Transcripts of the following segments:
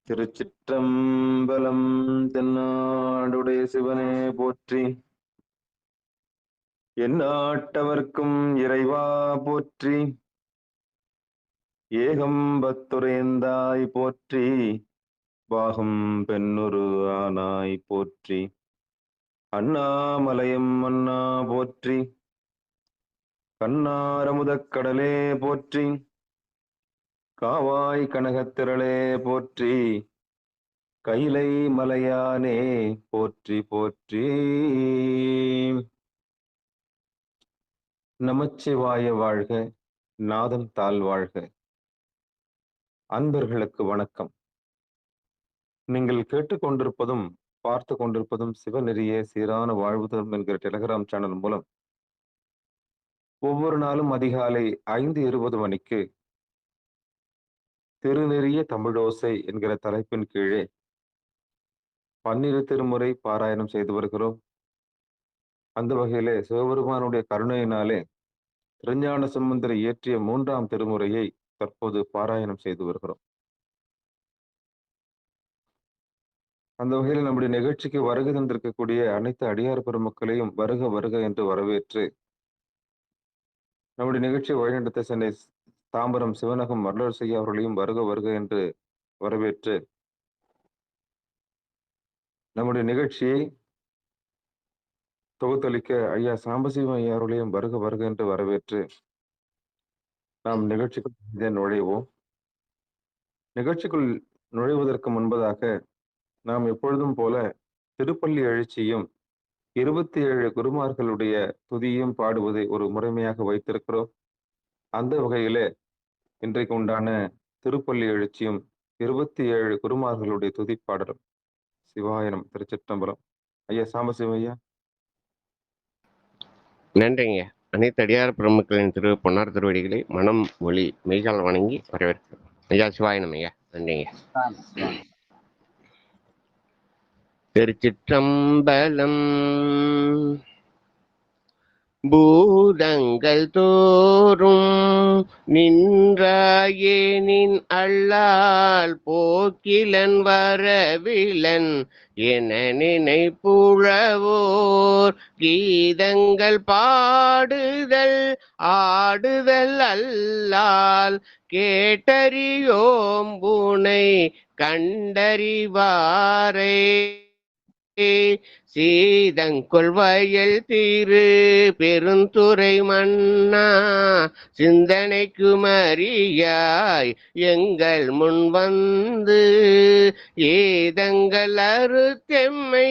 திருச்சிற்றம்பலம். தென்னாடுடைய சிவனே போற்றி, எந்நாட்டவர்க்கும் இறைவா போற்றி, ஏகம்பத்துரையந்தாய் போற்றி, பாகம் பெண்ணுரு ஆனாய் போற்றி, அண்ணாமலையம் அண்ணா போற்றி, கண்ணாரமுதக் கடலே போற்றி, காவாய் கனகத்திரளே போற்றி, கைலை மலையானே போற்றி போற்றி. நமச்சிவாய வாழ்க, நாதன் தாழ் வாழ்க. அன்பர்களுக்கு வணக்கம். நீங்கள் கேட்டுக்கொண்டிருப்பதும் பார்த்து கொண்டிருப்பதும் சிவநெறிய சீரான வாழ்வுதம் என்கிற டெலிகிராம் சேனல் மூலம் ஒவ்வொரு நாளும் அதிகாலை 5:20 மணிக்கு திருநெறிய தமிழோசை என்கிற தலைப்பின் கீழே 12 திருமுறை பாராயணம் செய்து வருகிறோம். அந்த வகையிலே சிவபெருமானுடைய கருணையினாலே திருஞான சம்பந்தர் இயற்றிய 3ஆம் திருமுறையை தற்போது பாராயணம் செய்து வருகிறோம். அந்த வகையில் நம்முடைய நிகழ்ச்சிக்கு வருகை தந்திருக்கக்கூடிய அனைத்து அடியார் பெருமக்களையும் வருக வருக என்று வரவேற்று, நம்முடைய நிகழ்ச்சியை வழிநடத்த சென்னை தாம்பரம் சிவனகம் மருளர் செய்ய அவர்களையும் வருக வருக என்று வரவேற்று, நம்முடைய நிகழ்ச்சியை தொகுத்தளிக்க ஐயா சாம்பசிவம் ஐயா அவர்களையும் வருக வருக என்று வரவேற்று, நாம் நிகழ்ச்சிக்குள் நுழைவோம். நிகழ்ச்சிக்குள் நுழைவதற்கு முன்பதாக நாம் எப்பொழுதும் போல திருப்பள்ளி எழுச்சியும் 27 குருமார்களுடைய துதியும் பாடுவதை ஒரு முறைமையாக வைத்திருக்கிறோம். அந்த வகையிலே இன்றைக்கு உண்டான திருப்பள்ளி எழுச்சியும் 27 குருமார்களுடைய துதி பாடலும். சிவாயனம். திருச்சிற்றம்பலம். ஐயா சாம்பசிவம் ஐயா. நன்றிங்க. அனைத்து அடியார் பிரமுக்களின் பொன்னார் திருவடிகளை மனம் மொழி மெய்கால் வணங்கி வரவேற்கிறோம். ஐயா சிவாயனம் ஐயா. நன்றிங்க. திருச்சிற்றம்பலம். பூதங்கள் தோறும் நின்றாயே நின் அல்லால் போக்கிலன் வரவிலன் என நினைப்புழவோர் கீதங்கள் பாடுதல் ஆடுதல் அல்லால் கேட்டறியோம் புனை கண்டறிவாரே. சீதங்கொள் வயல் திரு பெருந்துறை மன்னா சிந்தனைக்கு மறியாய் எங்கள் முன் வந்து ஏதங்கள் அறுத்தெம்மை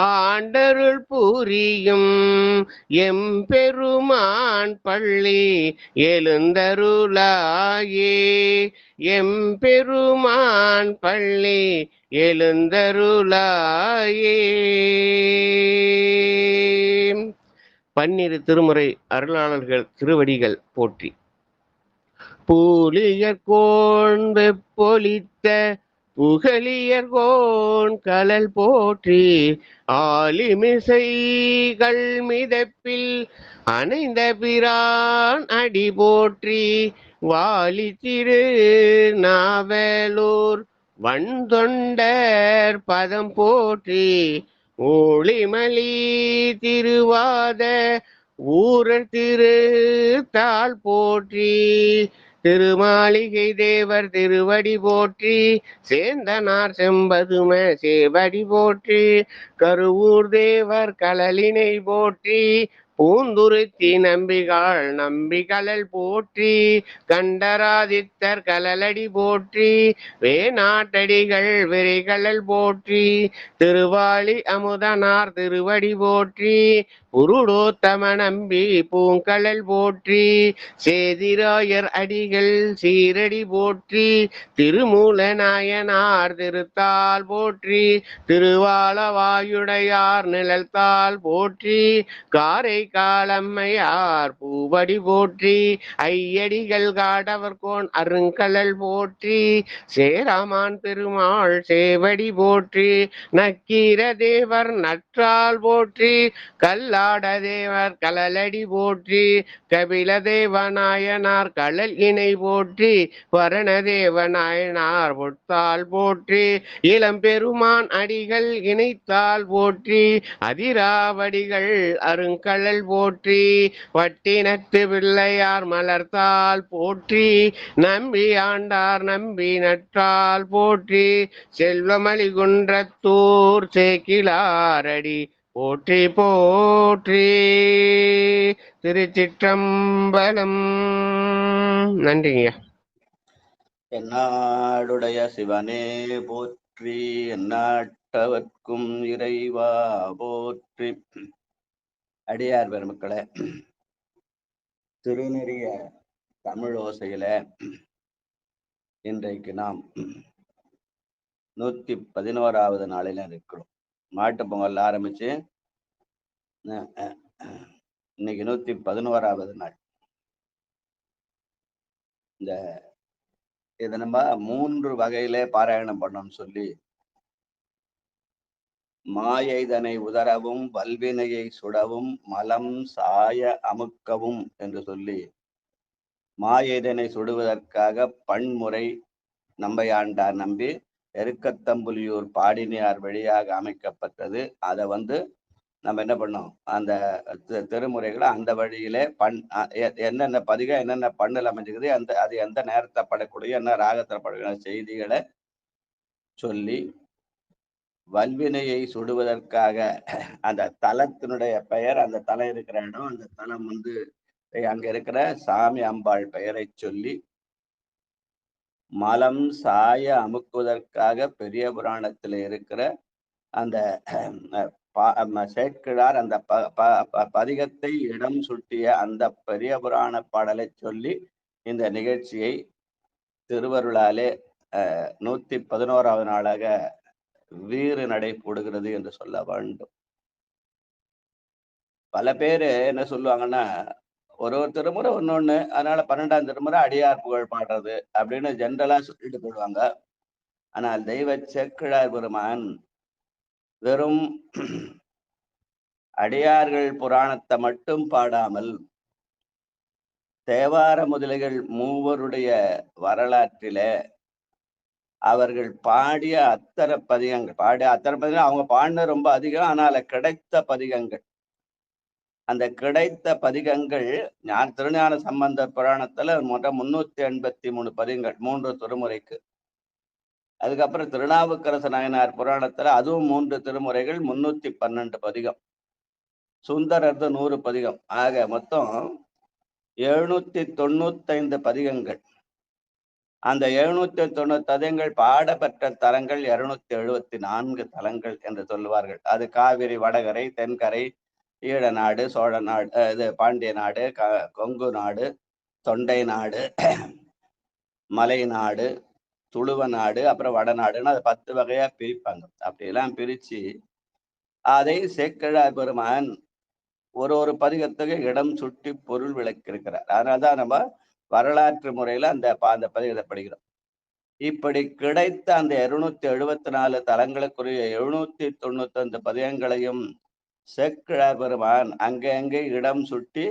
ஆண்டருள் புரியும் எம்பெருமான் பள்ளி எழுந்தருளாயே. எம்பெருமான் பள்ளி எழுந்தருளாயே. 12 திருமுறை அருளாளர்கள் திருவடிகள் போற்றி. பூலியர்கோன் வெப்பொலித்த புகழியர்கோன் கலல் போற்றி. ஆலிமிசைகள் மிதப்பில் அணைந்த பிரான் அடி போற்றி. வாலி திரு நாவலூர் வண்தொண்டர் பதம் போற்றி. ஊழிமலி திருவாத ஊரர் திரு தாள் போற்றி. திருமாளிகை தேவர் திருவடி போற்றி. சேந்தனார் செம்பதும சேவடி போற்றி. கருவூர் தேவர் கழலினை போற்றி. பூந்துருத்தி நம்பிகாள் நம்பிகளல் போற்றி. கண்டராதித்தர் கலலடி போற்றி. வேநாட்டடிகள் விரைகளல் போற்றி. திருவாளி அமுதனார் திருவடி போற்றி. புருடோத்தம நம்பி பூங்கழல் போற்றி. சேதிராயர் அடிகள் சீரடி போற்றி. திருமூல நாயனார் திருத்தால் போற்றி. திருவாளவாயுடையார் நிழல்தாள் போற்றி. காரை காலம்மையார் பூவடி போற்றி. ஐயடிகள் காடவர்கோன் அருங்கழல் போற்றி. சேராமான் பெருமாள் சேவடி போற்றி. நக்கீர தேவர் நற்றால் போற்றி. கல்லா கல்லாட தேவர் கலலடி போற்றி, கபில தேவநாயனார் கழல் இணை போற்றி, வரண தேவநாயனார் பொற்றால் போற்றி, இளம்பெருமான் அடிகள் இணைத்தால் போற்றி, அதிராவடிகள் அருங்கழல் போற்றி, வட்டினத்து பிள்ளையார் மலர்த்தால் போற்றி, நம்பி ஆண்டார் நம்பி நற்றால் போற்றி, செல்வமளி குன்றத்தூர் சேக்கிலாரடி போற்றி போற்றி. திருச்சிற்றம்பலம். நன்றிங்க. என்னாடுடைய சிவனே போற்றி, எந்நாட்டவர்க்கும் இறைவா போற்றி. அடியார் பெருமக்களே, திருநெறிய தமிழ் ஓசையில இன்றைக்கு நாம் 111வது நாளில இருக்கிறோம். மாட்டு பொங்கல் ஆரம்பிச்சு இன்னைக்கு 111வது நாள். இதை நம்ம 3 வகையில பாராயணம் பண்ணோம்னு சொல்லி, மாயைதனை உதரவும் வல்வினையை சுடவும் மலம் சாய அமுக்கவும் என்று சொல்லி, மாயைதனை சுடுவதற்காக பன்முறை நம்பையாண்டார் நம்பி எருக்கத்தம்புலியூர் பாடினியார் வழியாக அமைக்கப்பட்டது. அதை நம்ம என்ன பண்ணோம், அந்த திருமுறைகளை அந்த வழியிலே என்னென்ன பதிகம் என்னென்ன பண்ணுல அமைஞ்சுக்குது, அது எந்த நேரத்தை படக்கூடிய என்ன ராகத்தில் படக்கூடிய செய்திகளை சொல்லி, வல்வினையை சுடுவதற்காக அந்த தலத்தினுடைய பெயர், அந்த தலம் இருக்கிற இடம், அந்த தலம் அங்க இருக்கிற சாமி அம்பாள் பெயரை சொல்லி, மலம் சாய அமுக்குவதற்காக பெரிய புராணத்தில் இருக்கிற அந்த சேக்கிழார் அந்த பதிகத்தை இடம் சுட்டிய அந்த பெரிய புராண பாடலை சொல்லி இந்த நிகழ்ச்சியை திருவருளாலே 111வது நாளாக வீறு நடை போடுகிறது என்று சொல்ல வேண்டும். பல பேரு என்ன சொல்லுவாங்கன்னா, ஒரு திருமுறை ஒன்னொன்னு, அதனால 12ஆம் திருமுறை அடியார் புகழ் பாடுறது அப்படின்னு ஜென்ரலா சொல்லிட்டு போடுவாங்க. ஆனால் தெய்வ சேக்கிழார் பெருமான் வெறும் அடியார்கள் புராணத்தை மட்டும் பாடாமல், தேவார முதலிகள் மூவருடைய வரலாற்றில அவர்கள் பாடிய அத்தனை பதிகங்கள், அவங்க பாடின ரொம்ப அதிகம், ஆனால் கிடைத்த பதிகங்கள், அந்த கிடைத்த பதிகங்கள் திருஞான சம்பந்த புராணத்துல மொத்தம் 383 பதிகங்கள் 3 திருமுறைக்கு. அதுக்கப்புறம் திருநாவுக்கரசு நாயனார் புராணத்துல அதுவும் 3 திருமுறைகள் 312 பதிகம். சுந்தரர்து 100 பதிகம். ஆக மொத்தம் 795 பதிகங்கள். அந்த 790 பதிகங்கள் பாடப்பெற்ற தலங்கள் 274 தலங்கள் என்று சொல்லுவார்கள். அது காவிரி வடகரை, தென்கரை, ஈழ நாடு, சோழ நாடு, இது பாண்டிய நாடு, கொங்கு நாடு, தொண்டை நாடு, மலை நாடு, துளுவ நாடு, அப்புறம் வடநாடுன்னு அது 10 வகையா பிரிப்பாங்க. அப்படியெல்லாம் பிரிச்சு அதை சேக்கிழார் பெருமான் ஒரு பதிகத்துக்கு இடம் சுட்டி பொருள் விளக்கியிருக்கிறார். அதனால்தான் நம்ம வரலாற்று முறையில அந்த பதிகத்தை படிக்கிறோம். இப்படி கிடைத்த அந்த 274 தலங்களுக்குரிய 795 பதிகங்களையும் சேக்கிழார் பெருமான் அங்கே இடம் சுட்டி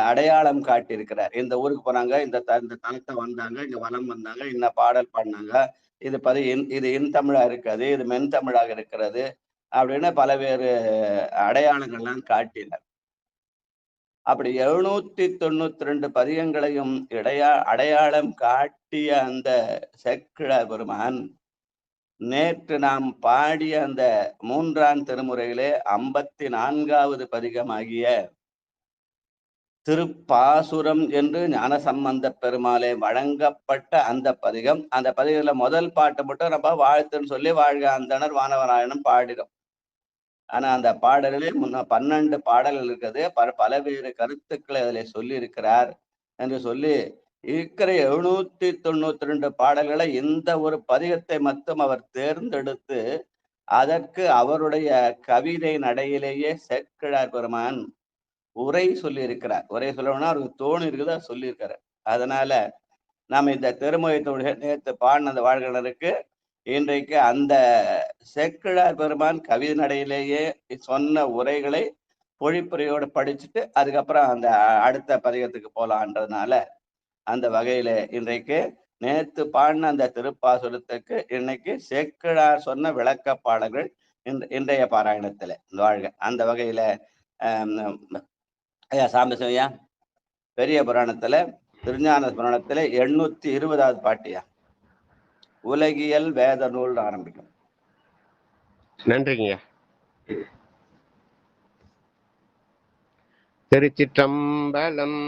அடையாளம் காட்டியிருக்கிறார். இந்த ஊருக்கு போனாங்க, இந்த தலத்தை வந்தாங்க, இங்க வலம் வந்தாங்க, இந்த பாடல் பாடினாங்க, இது இன் தமிழா இருக்காது, இது மென் தமிழாக இருக்கிறது அப்படின்னு பலவேறு அடையாளங்கள்லாம் காட்டினார். அப்படி 792 பதிகங்களையும் அடையாளம் காட்டிய அந்த சேக்கிழார் பெருமான் நேற்று நாம் பாடிய அந்த 3ஆம் திருமுறையிலே 54வது பதிகமாகிய திருப்பாசுரம் என்று ஞானசம்பந்த பெருமாளே வழங்கப்பட்ட அந்த பதிகம், அந்த பதிகத்துல முதல் பாட்டு மட்டும் நம்ம வாழ்த்துன்னு சொல்லி வாழ்க அந்தனர் வானவராயணம் பாடிடும். ஆனா அந்த பாடலிலே 12 பாடல்கள் இருக்குது. பலவேறு கருத்துக்களை அதில் சொல்லி இருக்கிறார் என்று சொல்லி இருக்கிற 792 பாடல்களை இந்த ஒரு பதிகத்தை மட்டும் அவர் தேர்ந்தெடுத்து அதற்கு அவருடைய கவிதை நடையிலேயே சேக்கிழார் பெருமான் உரை சொல்லி இருக்கிறார். உரை சொல்லணும்னா அவருக்கு தோணு இருக்குதா சொல்லியிருக்காரு. அதனால நாம இந்த திருமுகத்தோடைய நேற்று பாடின அந்த வாழ்களருக்கு இன்றைக்கு அந்த சேக்கிழார் பெருமான் கவிதை நடையிலேயே சொன்ன உரைகளை பொழிப்புரையோட படிச்சுட்டு அதுக்கப்புறம் அந்த அடுத்த பதிகத்துக்கு போலான்றதுனால அந்த வகையில இன்றைக்கு நேத்து பாடின அந்த திருப்பாசுரத்துக்கு இன்னைக்கு சேக்கிழார் சொன்ன விளக்க பாடல்கள் இன்றைய பாராயணத்துல வாழ்க. அந்த வகையில ஐயா சாம்பசிவையா பெரிய புராணத்துல திருஞான புராணத்துல 820வது பாட்டியா உலகியல் வேத நூல் ஆரம்பிக்கும். நன்றிங்கய்யா. திருச்சிற்றம்பலம்.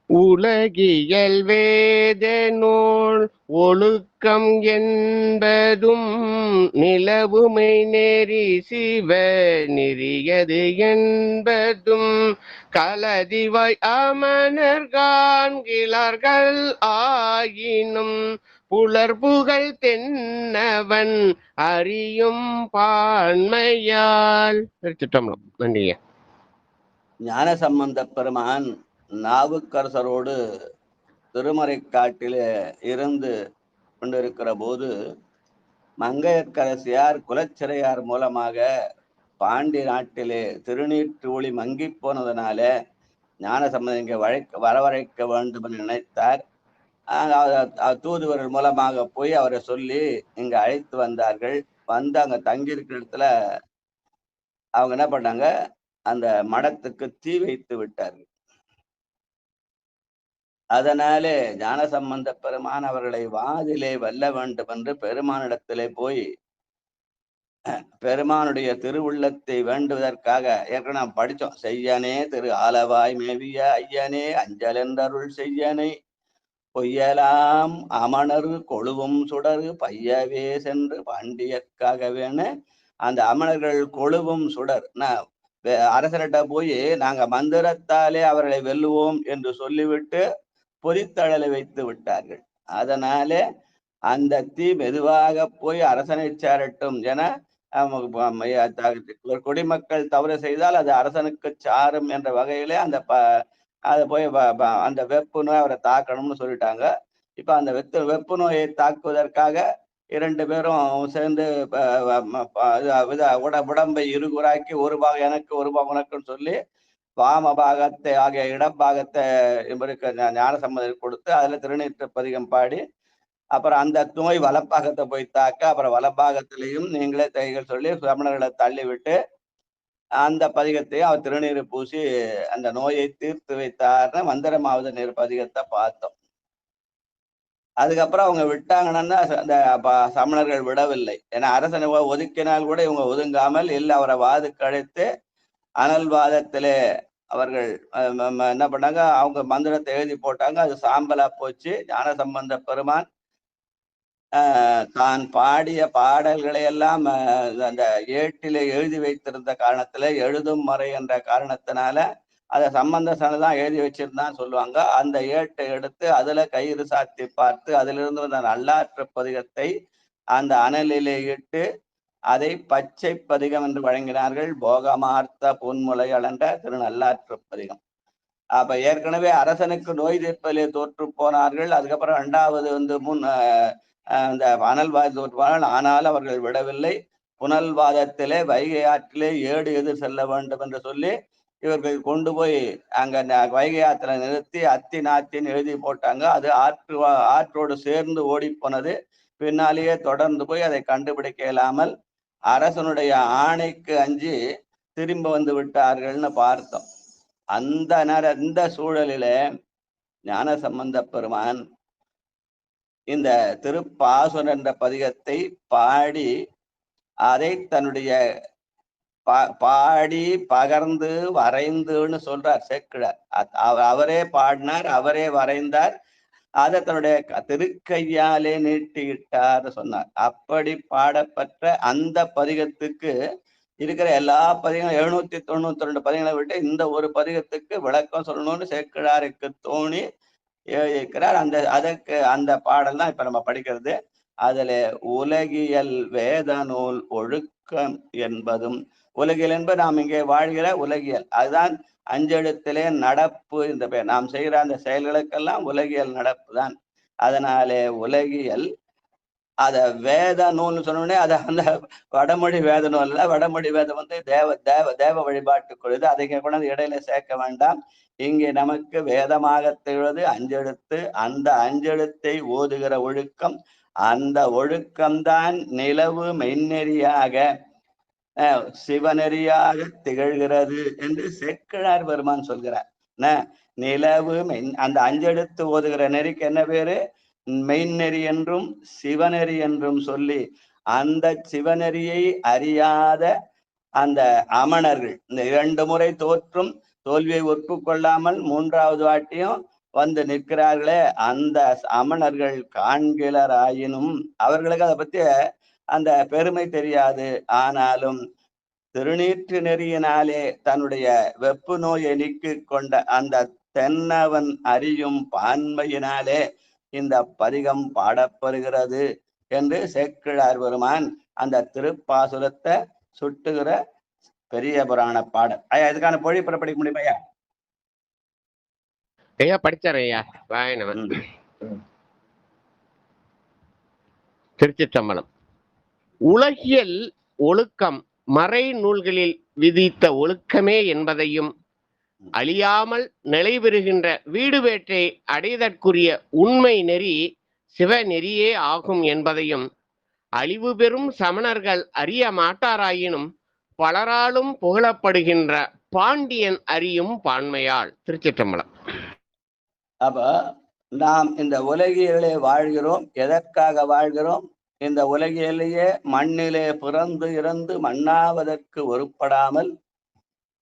உலகியல் வேத நூல் ஒழுக்கம் என்பதும் நிலவுமை நெறி சிவ நெறியது என்பதும் கலதிவாய் அமனர் காண்கிறார்கள் ஆயினும் புலர்புகழ் தென்னவன் அறியும் பான்மையால். திருச்சிற்றம்பலம். நன்றிங்க. ஞான சம்பந்த பெருமான் நாவுக்கரசரோடு திருமறைக்காட்டிலே இருந்து கொண்டிருக்கிற போது மங்கையர்க்கரசியார் குலச்சிறையார் மூலமாக பாண்டி நாட்டிலே திருநீற்று ஒளி மங்கி போனதுனால ஞான சம்பந்தம் இங்கே வரவழைக்க வேண்டும் என்று நினைத்தார். தூதுவர்கள் மூலமாக போய் அவரை சொல்லி இங்க அழைத்து வந்தார்கள். வந்து அங்க தங்கியிருக்கிற இடத்துல அவங்க என்ன பண்ணாங்க, அந்த மடத்துக்கு தீ வைத்து விட்டார்கள். அதனாலே ஞான சம்பந்த பெருமான் அவர்களை வாதிலே வெல்ல வேண்டும் என்று பெருமானிடத்திலே போய் பெருமானுடைய திருவுள்ளத்தை வேண்டுவதற்காக ஏற்கனவே நாம் படித்தோம். செய்யனே திரு ஆலவாய் மேவிய ஐயனே அஞ்சல் என்றருள் செய்யனை பொய்யலாம் அமணரு கொழுவும் சுடரு பையவே சென்று பாண்டியக்காகவேன்னு அந்த அமணர்கள் கொழுவும் சுடர் அரசர்கிட்ட போய் நாங்க மந்திரத்தாலே அவர்களை வெல்லுவோம் என்று சொல்லிவிட்டு பொறித்தழலை வைத்து விட்டார்கள். அதனாலே அந்த தீ மெதுவாக போய் அரசனை சேரட்டும் என குடிமக்கள் தவறு செய்தால் அது அரசனுக்கு சாரும் என்ற வகையிலே அதை போய் அந்த வெப்பு நோய் அவரை தாக்கணும்னு சொல்லிட்டாங்க. இப்ப அந்த வெப்பு நோயை தாக்குவதற்காக 2 பேரும் சேர்ந்து உடம்பை இருகுறாக்கி ஒரு பாகம் எனக்கு ஒரு பாகம் உனக்குன்னு சொல்லி வாம பாகத்தை ஆகிய இடப்பாகத்தை இவருக்கு ஞான சம்பந்தம் கொடுத்து அதுல திருநீற்று பதிகம் பாடி அப்புறம் அந்த நோய் வலப்பாகத்தை போய் தாக்க அப்புறம் வலப்பாகத்திலையும் நீங்களே தைகள் சொல்லி சமணர்களை தள்ளி விட்டு அந்த பதிகத்தையும் அவர் திருநீர் பூசி அந்த நோயை தீர்த்து வைத்தார்னு மந்திரமாவது நீர் பதிகத்தை பார்த்தோம். அதுக்கப்புறம் அவங்க விட்டாங்கன்னா அந்த சமணர்கள் விடவில்லை. ஏன்னா அரசனை ஒதுக்கினால் கூட இவங்க ஒதுங்காமல் இல்லை அவரை வாதுக்கு அழைத்து அனல்வாதத்திலே அவர்கள் என்ன பண்ணாங்க, அவங்க மந்திரத்தை எழுதி போட்டாங்க. அது சாம்பலா போச்சு. ஞான சம்பந்த பெருமான் தான் பாடிய பாடல்களை எல்லாம் அந்த ஏட்டிலே எழுதி வைத்திருந்த காரணத்துல எழுதும் மறை என்ற காரணத்தினால அதை சம்பந்த சனதான் எழுதி வச்சிருந்தான்னு சொல்லுவாங்க. அந்த ஏட்டை எடுத்து அதுல கயிறு சாத்தி பார்த்து அதிலிருந்து வந்த நல்லாற்று பதிகத்தை அந்த அனலிலே இட்டு அதை பச்சை பதிகம் என்று வழங்கினார்கள். போகமார்த்த பொன்முலைகள் என்ற திரு நல்லாற்று பதிகம். அப்ப ஏற்கனவே அரசனுக்கு நோய் தீர்ப்பதிலே தோற்று போனார்கள். அதுக்கப்புறம் 2வது அந்த அனல்வாதி தோற்றுவார்கள். ஆனால் அவர்கள் விடவில்லை. புனல்வாதத்திலே வைகை ஆற்றிலே ஏடு எதிர் செல்ல வேண்டும் என்று சொல்லி இவர்கள் கொண்டு போய் அங்க வைகை ஆற்றில நிறுத்தி அத்தி நாத்தின் எழுதி போட்டாங்க. அது ஆற்றோடு சேர்ந்து ஓடி போனது. பின்னாலேயே தொடர்ந்து போய் அதை கண்டுபிடிக்க இயலாமல் அரசனுடைய ஆணைக்கு அஞ்சி திரும்ப வந்து விட்டார்கள்னு பார்த்தோம். இந்த சூழலில ஞான சம்பந்த பெருமான் இந்த திருப்பாசுரன் என்ற பதிகத்தை பாடி அதை தன்னுடைய பாடி பகர்ந்து வரைந்துன்னு சொல்றார் சேக்கிழார். அவரே பாடினார், அவரே வரைந்தார், அதை தன்னுடைய திருக்கையாலே நீட்டியிட்டார் சொன்னார். அப்படி பாடப்பட்ட அந்த பதிகத்துக்கு இருக்கிற எல்லா பதிகங்களும் 792 பதிகங்களை விட்டு இந்த ஒரு பதிகத்துக்கு விளக்கம் சொல்லணும்னு சேக்கிழாருக்கு தோணி எழுதியிருக்கிறார். அதற்கு அந்த பாடல் தான் இப்ப நம்ம படிக்கிறது. அதுல உலகியல் வேத நூல் ஒழுக்கம் என்பதும் உலகியல் என்பது நாம் இங்கே வாழ்கிற உலகியல், அதுதான் 5 எழுத்திலே நடப்பு. இந்த பேர் நாம் செய்கிற அந்த செயல்களுக்கெல்லாம் உலகியல் நடப்பு தான். அதனாலே உலகியல் அத வேத நூல்னு சொன்னோடனே அது அந்த வடமொழி வேத நூல் இல்ல. வடமொழி வேதம் வந்து தேவ தேவ தேவ வழிபாட்டுக்குரியது. அதை கொண்டாந்து இடையில சேர்க்க வேண்டாம். இங்கே நமக்கு வேதமாக திகழ்வது அஞ்செழுத்து. அந்த அஞ்செழுத்தை ஓதுகிற ஒழுக்கம், அந்த ஒழுக்கம்தான் நிலவு மெய்நெறியாக சிவநெறியாக திகழ்கிறது என்று சேக்கிழார் பெருமான் சொல்கிறார். நிலவு அந்த அஞ்செழுத்து ஓதுகிற நெறிக்கு என்ன பேரு? மெய்நெறி என்றும் சிவநெறி என்றும் சொல்லி, அந்த சிவநெறியை அறியாத அந்த அமணர்கள், இந்த 2 முறை தோற்றும் தோல்வியை ஒப்புக்கொள்ளாமல் 3வது வாட்டியும் வந்து நிற்கிறார்களே, அந்த அமணர்கள் காண்கிலராயினும் அவர்களுக்கு அதை பத்தி அந்த பெருமை தெரியாது. ஆனாலும் திருநீற்று நெறியினாலே தன்னுடைய வெப்பு நோயை நீக்கிக் கொண்ட அந்த தென்னவன் அறியும் பான்மையினாலே இந்த பதிகம் பாடப்படுகிறது என்று சேக்கிழார் பெருமான் அந்த திருப்பாசுரத்தை சுட்டுகிற பெரிய புராண பாடல். ஐயா, இதுக்கான பொழிப்புரை படிக்க முடியுமா ஐயா? ஐயா படிச்சார் ஐயா. வாயனவன் திருச்சிற்றம்பலம். உலகியல் ஒழுக்கம் மறை நூல்களில் விதித்த ஒழுக்கமே என்பதையும், அழியாமல் நிலை பெறுகின்ற வீடு வேற்றை அடைதற்குரிய உண்மை நெறி சிவநெறியே ஆகும் என்பதையும் அழிவு பெறும் சமணர்கள் அறிய மாட்டாராயினும் பலராலும் புகழப்படுகின்ற பாண்டியன் அறியும் பான்மையால். திருச்சிற்றம்பலம். அப்ப நாம் இந்த உலகிலே வாழ்கிறோம். எதற்காக வாழ்கிறோம்? இந்த உலகிலேயே மண்ணிலே பிறந்து இறந்து மண்ணாவதற்கு ஒருப்படாமல்,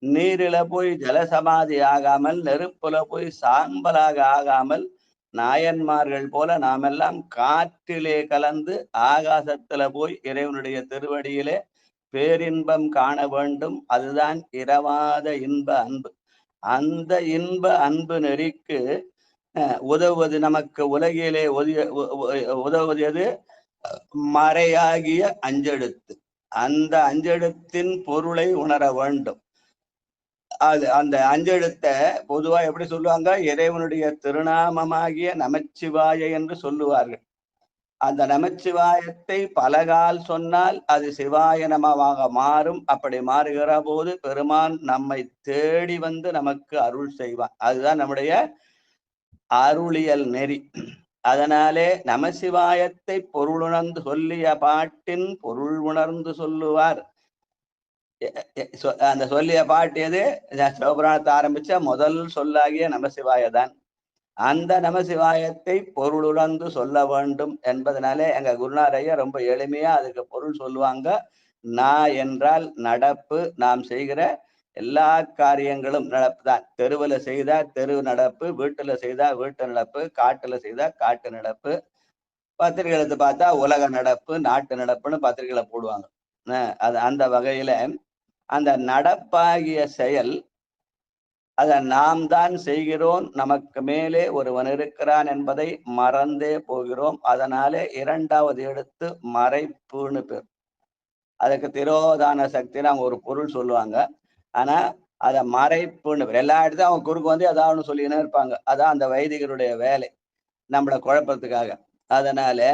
நீரில போய் ஜலசமாதி ஆகாமல், நெருப்புல போய் சாம்பலாக ஆகாமல், நாயன்மார்கள் போல நாமெல்லாம் காற்றிலே கலந்து ஆகாசத்துல போய் இறைவனுடைய திருவடியிலே பேரின்பம் காண வேண்டும். அதுதான் இரவாத இன்ப அன்பு. அந்த இன்ப அன்பு நெறிக்கு உதவுவது, நமக்கு உலகிலே உதவுவது எது? மறையாகிய அஞ்செழுத்து. அந்த அஞ்செழுத்தின் பொருளை உணர வேண்டும். அது அந்த அஞ்செழுத்தை பொதுவா எப்படி சொல்லுவாங்க? இறைவனுடைய திருநாமமாகிய நமச்சிவாய என்று சொல்லுவார்கள். அந்த நமச்சிவாயத்தை பலகால் சொன்னால் அது சிவாய நமமாக மாறும். அப்படி மாறுகிற போது பெருமான் நம்மை தேடி வந்து நமக்கு அருள் செய்வான். அதுதான் நம்முடைய அருளியல் நெறி. அதனாலே நமசிவாயத்தை பொருளுணர்ந்து சொல்லிய பாட்டின் பொருள் உணர்ந்து சொல்லுவார். அந்த சொல்லிய பாட்டு எது? சிவபுராணத்தை ஆரம்பிச்ச முதல் சொல்லாகிய நமசிவாயதான். அந்த நமசிவாயத்தை பொருளுணர்ந்து சொல்ல வேண்டும் என்பதனாலே எங்க குருநாதர் ஐயா ரொம்ப எளிமையா அதுக்கு பொருள் சொல்லுவாங்க. நா என்றால் நடப்பு. நாம் செய்கிற எல்லா காரியங்களும் நடப்பு தான். தெருவில் செய்தா தெரு நடப்பு, வீட்டுல செய்தா வீட்டு நடப்பு, காட்டுல செய்தா காட்டு நடப்பு. பத்திரிகை எடுத்து பார்த்தா உலக நடப்பு, நாட்டு நடப்புன்னு பத்திரிகைகளை போடுவாங்க. அது அந்த வகையில அந்த நடப்பாகிய செயல் அதை நாம் தான் செய்கிறோம். நமக்கு மேலே ஒருவன் இருக்கிறான் என்பதை மறந்தே போகிறோம். அதனாலே 2வது எழுத்து மறைப்புன்னு பேர். அதுக்கு திரோதான சக்தின்னு அவங்க ஒரு பொருள் சொல்லுவாங்க. ஆனா அதை மறைப்புன்னு பேர். எல்லா இடத்தையும் அவங்க குறுக்கு வந்து ஏதாவது சொல்லிக்கினே இருப்பாங்க. அதான் அந்த வைதிகருடைய வேலை, நம்மளை குழப்பத்துக்காக. அதனால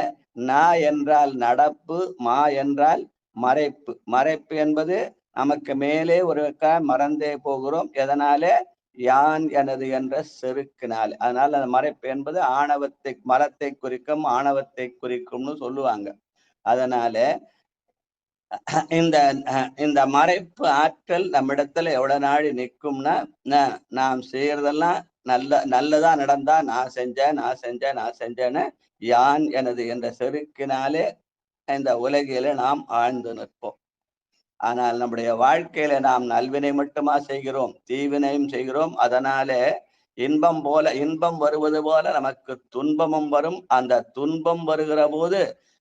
நா என்றால் நடப்பு, மா என்றால் மறைப்பு. மறைப்பு என்பது நமக்கு மேலே ஒரு மறந்தே போகிறோம். எதனாலே? யான் எனது என்ற செருக்கினால். அதனால அந்த மறைப்பு என்பது ஆணவத்தை, மரத்தை குறிக்கும், ஆணவத்தை குறிக்கும்னு சொல்லுவாங்க. அதனால இந்த இந்த மறைப்பு ஆற்றல் நம்மிடத்துல எவ்வளவு நாள் நிற்கும்னா, நாம் செய்யறதெல்லாம் நல்லதா நடந்தா நான் செஞ்சேன்னு யான் எனது என்ற செருக்கினாலே இந்த உலகில நாம் ஆழ்ந்து நிற்போம். ஆனால் நம்முடைய வாழ்க்கையில நாம் நல்வினை மட்டுமா செய்கிறோம், தீவினையும் செய்கிறோம். அதனாலே இன்பம் வருவது போல நமக்கு துன்பமும் வரும். அந்த துன்பம் வருகிற போது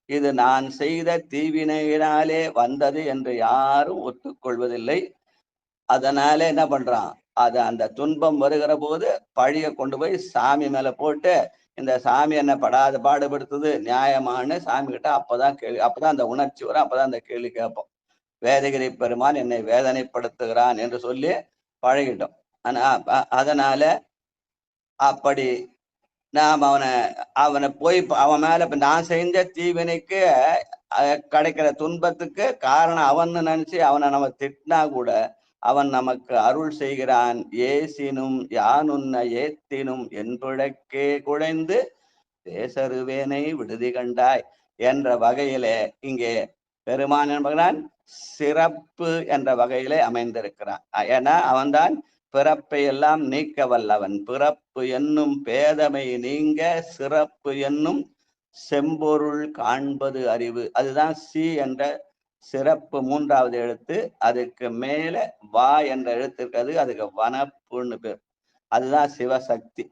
இது நான் செய்த தீவினையினாலே வந்தது என்று யாரும் ஒத்துக்கொள்வதில்லை. அதனால என்ன பண்றான்? அந்த துன்பம் வருகிற போது பழிய கொண்டு போய் சாமி மேல போட்டு, இந்த சாமி என்ன பாடுபடுத்துது நியாயமானு சாமி கிட்ட அப்பதான் அந்த உணர்ச்சி வரும். அப்பதான் அந்த கேள்வி கேட்போம். வேதகிரி பெருமான் என்னை வேதனைப்படுத்துகிறான் என்று சொல்லி பழகிட்டோம். அதனால அப்படி நாம் அவனை அவனை போய் அவன் மேல இப்ப நான் செஞ்ச தீவினைக்கு கிடைக்கிற துன்பத்துக்கு காரணம் அவன் நினைச்சு அவனை நம்ம திட்டினா கூட அவன் நமக்கு அருள் செய்கிறான். ஏசினும் யானுன்ன ஏத்தினும் என்புழக்கே குழைந்து பேசருவேனை விடுதி கண்டாய் என்ற வகையிலே இங்கே பெருமான் என்பகிறான் சிறப்பு என்ற வகையிலே அமைந்திருக்கிறான். ஏன்னா அவன்தான் பிறப்பை எல்லாம் நீக்க வல்லவன். பிறப்பு என்னும் பேதமை நீங்க சிறப்பு என்னும் செம்பொருள் காண்பது அறிவு. அதுதான் சி என்ற சிறப்பு மூன்றாவது எழுத்து. அதுக்கு மேல வா என்ற எழுத்து இருக்கிறது, அதுக்கு வனப்புன்னு பேர். அதுதான் சிவசக்தி.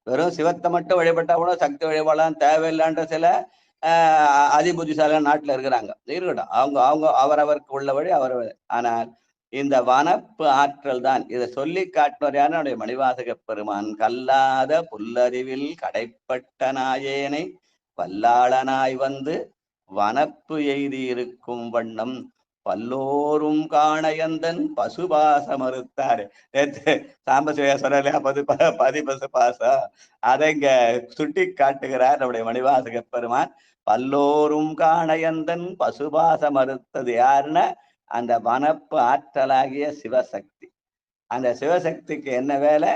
வெறும் சிவத்தை மட்டும் வழிபட்டா கூட சக்தி வழிபாடலாம் தேவையில்லைன்ற சில அதிபுத்திசாலிகள் நாட்டுல இருக்கிறாங்க. இருக்கட்டும், அவங்க அவங்க அவரவருக்கு உள்ள வழி அவர். ஆனால் இந்த வனப்பு ஆற்றல் தான் இதை சொல்லி காட்டினவர் யாரு? நம்முடைய மணிவாசக பெருமான். கல்லாத புல்லறிவில் கடைப்பட்ட நாயேனை வல்லாளனாய் வந்து வனப்பு எய்தி இருக்கும் வண்ணம் பல்லோரும் காணையந்தன் பசுபாச மறுத்தாரு. சாம்பசிவ சொல்லலையா பதிபசு பாசம்? அதை இங்க சுட்டி காட்டுகிறார் நம்முடைய மணிவாசக பெருமான். பல்லோரும் காணையந்தன் பசுபாச மறுத்தது யாருன்னா அந்த வனப்பு ஆற்றலாகிய சிவசக்தி. அந்த சிவசக்திக்கு என்ன வேலை?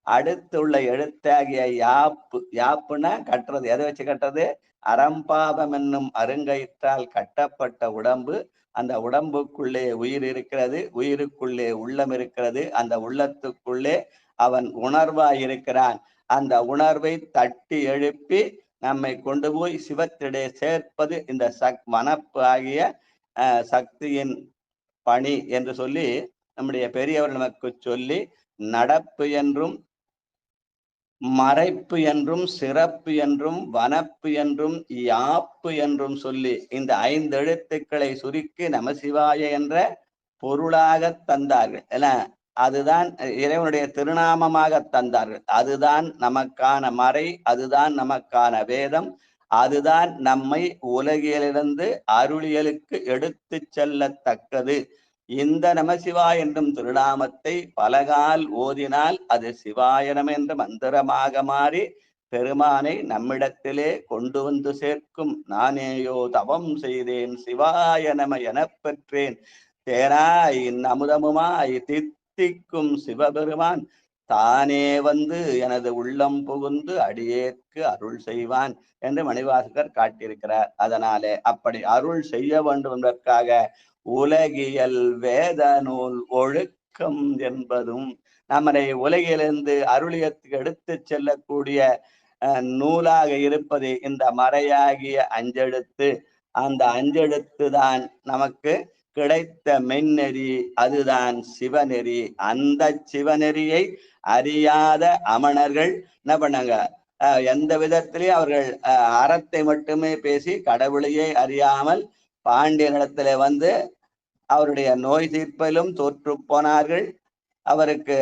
அடுத்துள்ள எழுத்தாகிய யாப்பு. யாப்புன்னா கட்டுறது. எதை வச்சு கட்டுறது? அறம்பாபம் என்னும் அருங்கயிற்றால் கட்டப்பட்ட உடம்பு. அந்த உடம்புக்குள்ளே உயிர் இருக்கிறது, உயிருக்குள்ளே உள்ளம் இருக்கிறது, அந்த உள்ளத்துக்குள்ளே அவன் உணர்வாய் இருக்கிறான். அந்த உணர்வை தட்டி எழுப்பி நம்மை கொண்டு போய் சிவத்திடே சேர்ப்பது இந்த வனப்பு ஆகிய சக்தியின் பணி என்று சொல்லி நம்முடைய பெரியவர் நமக்கு சொல்லி, நடப்பு என்றும் மறைப்பு என்றும் சிறப்பு என்றும் வனப்பு என்றும் யாப்பு என்றும் சொல்லி இந்த 5 எழுத்துக்களை சுருக்கி நமசிவாய என்ற பொருளாக தந்தார்கள். ஏன்னா அதுதான் இறைவனுடைய திருநாமமாக தந்தார்கள். அதுதான் நமக்கான மறை, அதுதான் நமக்கான வேதம், அதுதான் நம்மை உலகிலிருந்து அருளியலுக்கு எடுத்து செல்லத்தக்கது. இந்த நமசிவாய் என்றும் திருநாமத்தை பலகால் ஓதினால் அது சிவாயனம் என்ற மந்திரமாக மாறி பெருமானை நம்மிடத்திலே கொண்டு வந்து சேர்க்கும். நானேயோ தவம் செய்தேன் சிவாய நம எனப் பெற்றேன் தேனாய் அமுதமுமாய் தித்திக்கும் சிவபெருமான் தானே வந்து எனது உள்ளம் புகுந்து அடியேற்கு அருள் செய்வான் என்று மணிவாசகர் காட்டியிருக்கிறார். அதனாலே அப்படி அருள் செய்ய வேண்டும் என்பதற்காக உலகியல் வேத நூல் ஒழுக்கம் என்பதும் நம்மளை உலகிலிருந்து அருளியத்துக்கு எடுத்து செல்லக்கூடிய நூலாக இருப்பது இந்த மறையாகிய அஞ்செழுத்து. அந்த அஞ்செழுத்து தான் நமக்கு கிடைத்த மென்னெறி, அதுதான் சிவநெறி. அந்த சிவநெறியை அறியாத அமணர்கள் என்ன பண்ணாங்க? எந்த விதத்திலேயும் அவர்கள் அறத்தை மட்டுமே பேசி கடவுளையே அறியாமல் பாண்டியனிடத்துல வந்து அவருடைய நோய் தீர்ப்பிலும் தோற்று போனார்கள். அவருக்கு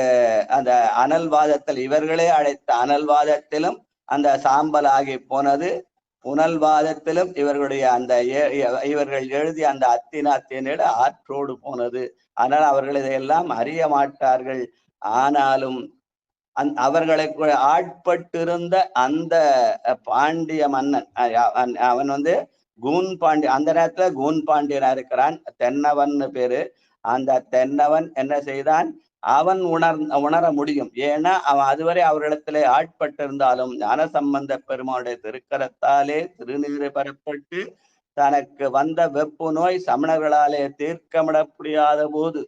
அந்த அனல்வாதத்தில் இவர்களே அழைத்த அனல்வாதத்திலும் அந்த சாம்பல் ஆகி போனது. புனல்வாதத்திலும் இவர்களுடைய அந்த இவர்கள் எழுதிய அந்த அத்தினாத்தினோட ஆற்றோடு போனது. ஆனால் அவர்கள் இதையெல்லாம் அறிய மாட்டார்கள். ஆனாலும் அவர்களை ஆட்பட்டிருந்த அந்த பாண்டிய மன்னன் அவன் வந்து கூன் பாண்டி, அந்த நேரத்துல கூன் பாண்டியனா இருக்கிறான். தென்னவன் பேரு. அந்த தென்னவன் என்ன செய்தான்? அவன் உணர முடியும். ஏன்னா அவன் அதுவரை அவர்களிடத்திலே ஆட்பட்டிருந்தாலும் ஞானசம்பந்த பெருமானுடைய திருக்கரத்தாலே திருநீறு பெறப்பட்டு தனக்கு வந்த வெப்பு நோய் சமணர்களாலே தீர்க்கமிட முடியாத போது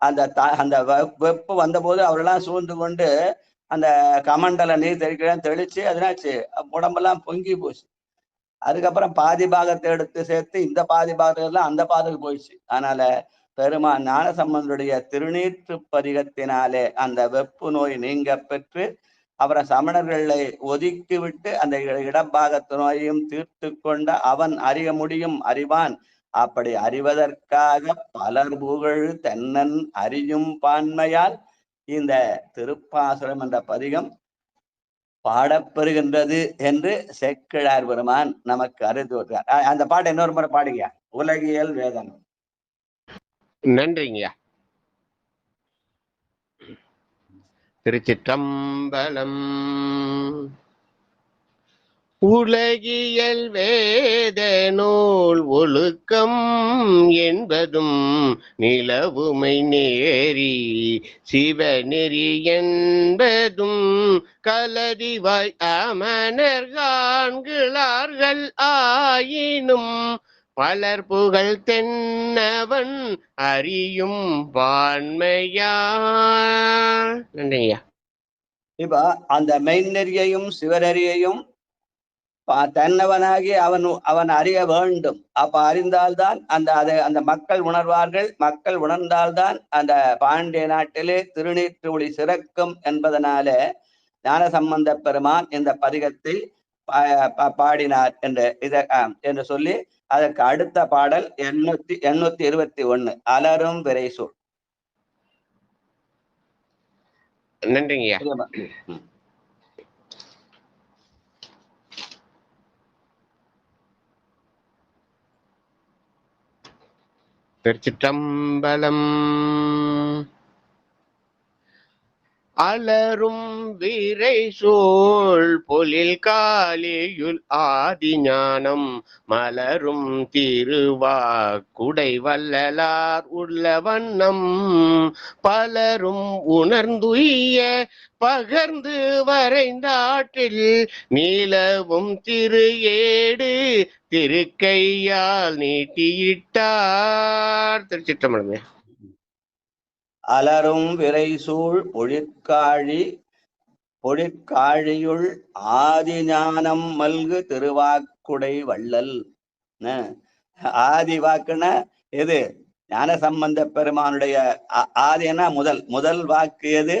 அந்த வெப்பு வந்த போது அவரெல்லாம் சூழ்ந்து கொண்டு அந்த கமண்டல நீர் தெளிச்சு அதனாச்சு உடம்பெல்லாம் பொங்கி போச்சு. அதுக்கப்புறம் பாதி பாகத்தை எடுத்து சேர்த்து இந்த பாதி பாகத்துலாம் அந்த பாதத்துக்கு போயிடுச்சு. அதனால பெருமான் ஞானசம்பந்தருடைய திருநீற்று பதிகத்தினாலே அந்த வெப்பு நோய் நீங்க பெற்று அவரை சமணர்களை ஒதுக்கி விட்டு அந்த இடப்பாகத்து நோயையும் தீர்த்து கொண்ட அவன் அறிய முடியும், அறிவான். அப்படி அறிவதற்காக பலர் புகழ் தென்னன் அறியும் பான்மையால் இந்த திருப்பாசுரம் என்ற பதிகம் பாடப்பெறுகின்றது என்று சேக்கிழார் பெருமான் நமக்கு அறிவுறுத்தார். அந்த பாட்டை இன்னொரு முறை பாடுங்க. உலகியல் வேதம். நன்றிங்கய்யா. திருச்சிற்றம்பலம். உலகியல் வேத நூல் ஒழுக்கம் என்பதும் நிலவுமை நேரி சிவநெறி என்பதும் கலதிவாய் அமனர் காண்கிறார்கள் ஆயினும் பலர் புகழ் தென்னவன் அறியும் பான்மையா. நன்றிங்கய்யா. இப்ப அந்த மெய்நெறியையும் சிவநெறியையும் தன்னவனாகி அவன் அறிய வேண்டும். அப்ப அறிந்தால்தான் அந்த மக்கள் உணர்வார்கள். மக்கள் உணர்ந்தால்தான் அந்த பாண்டிய நாட்டிலே திருநீற்று ஒளி சிறக்கும் என்பதனால ஞானசம்பந்த பெருமான் இந்த பதிகத்தை பாடினார் என்று சொல்லி அதற்கு அடுத்த பாடல் 821 அலரும் விரைசூர். நன்றிங்கய்யா. திருச்சிற்றம்பலம். அலரும் விரை சோழ் பொழில் காலியுள் ஆதி ஞானம் மலரும் திருவாக்குடை வள்ளலார் உள்ள வண்ணம் பலரும் உணர்ந்துய பகர்ந்து வரைந்தாற்றில் நீலவும் திரு ஏடு திருக்கையால் நீட்டியிட்டார். திருச்சிற்றம்பலமே. அலரும் விரைசூழ் பொழிற்காழியுள் ஆதி ஞானம் மல்கு திருவாக்குடை வள்ளல். ஆதி வாக்குன்னா எது? ஞானசம்பந்த பெருமானுடைய ஆதினா முதல் வாக்கு எது?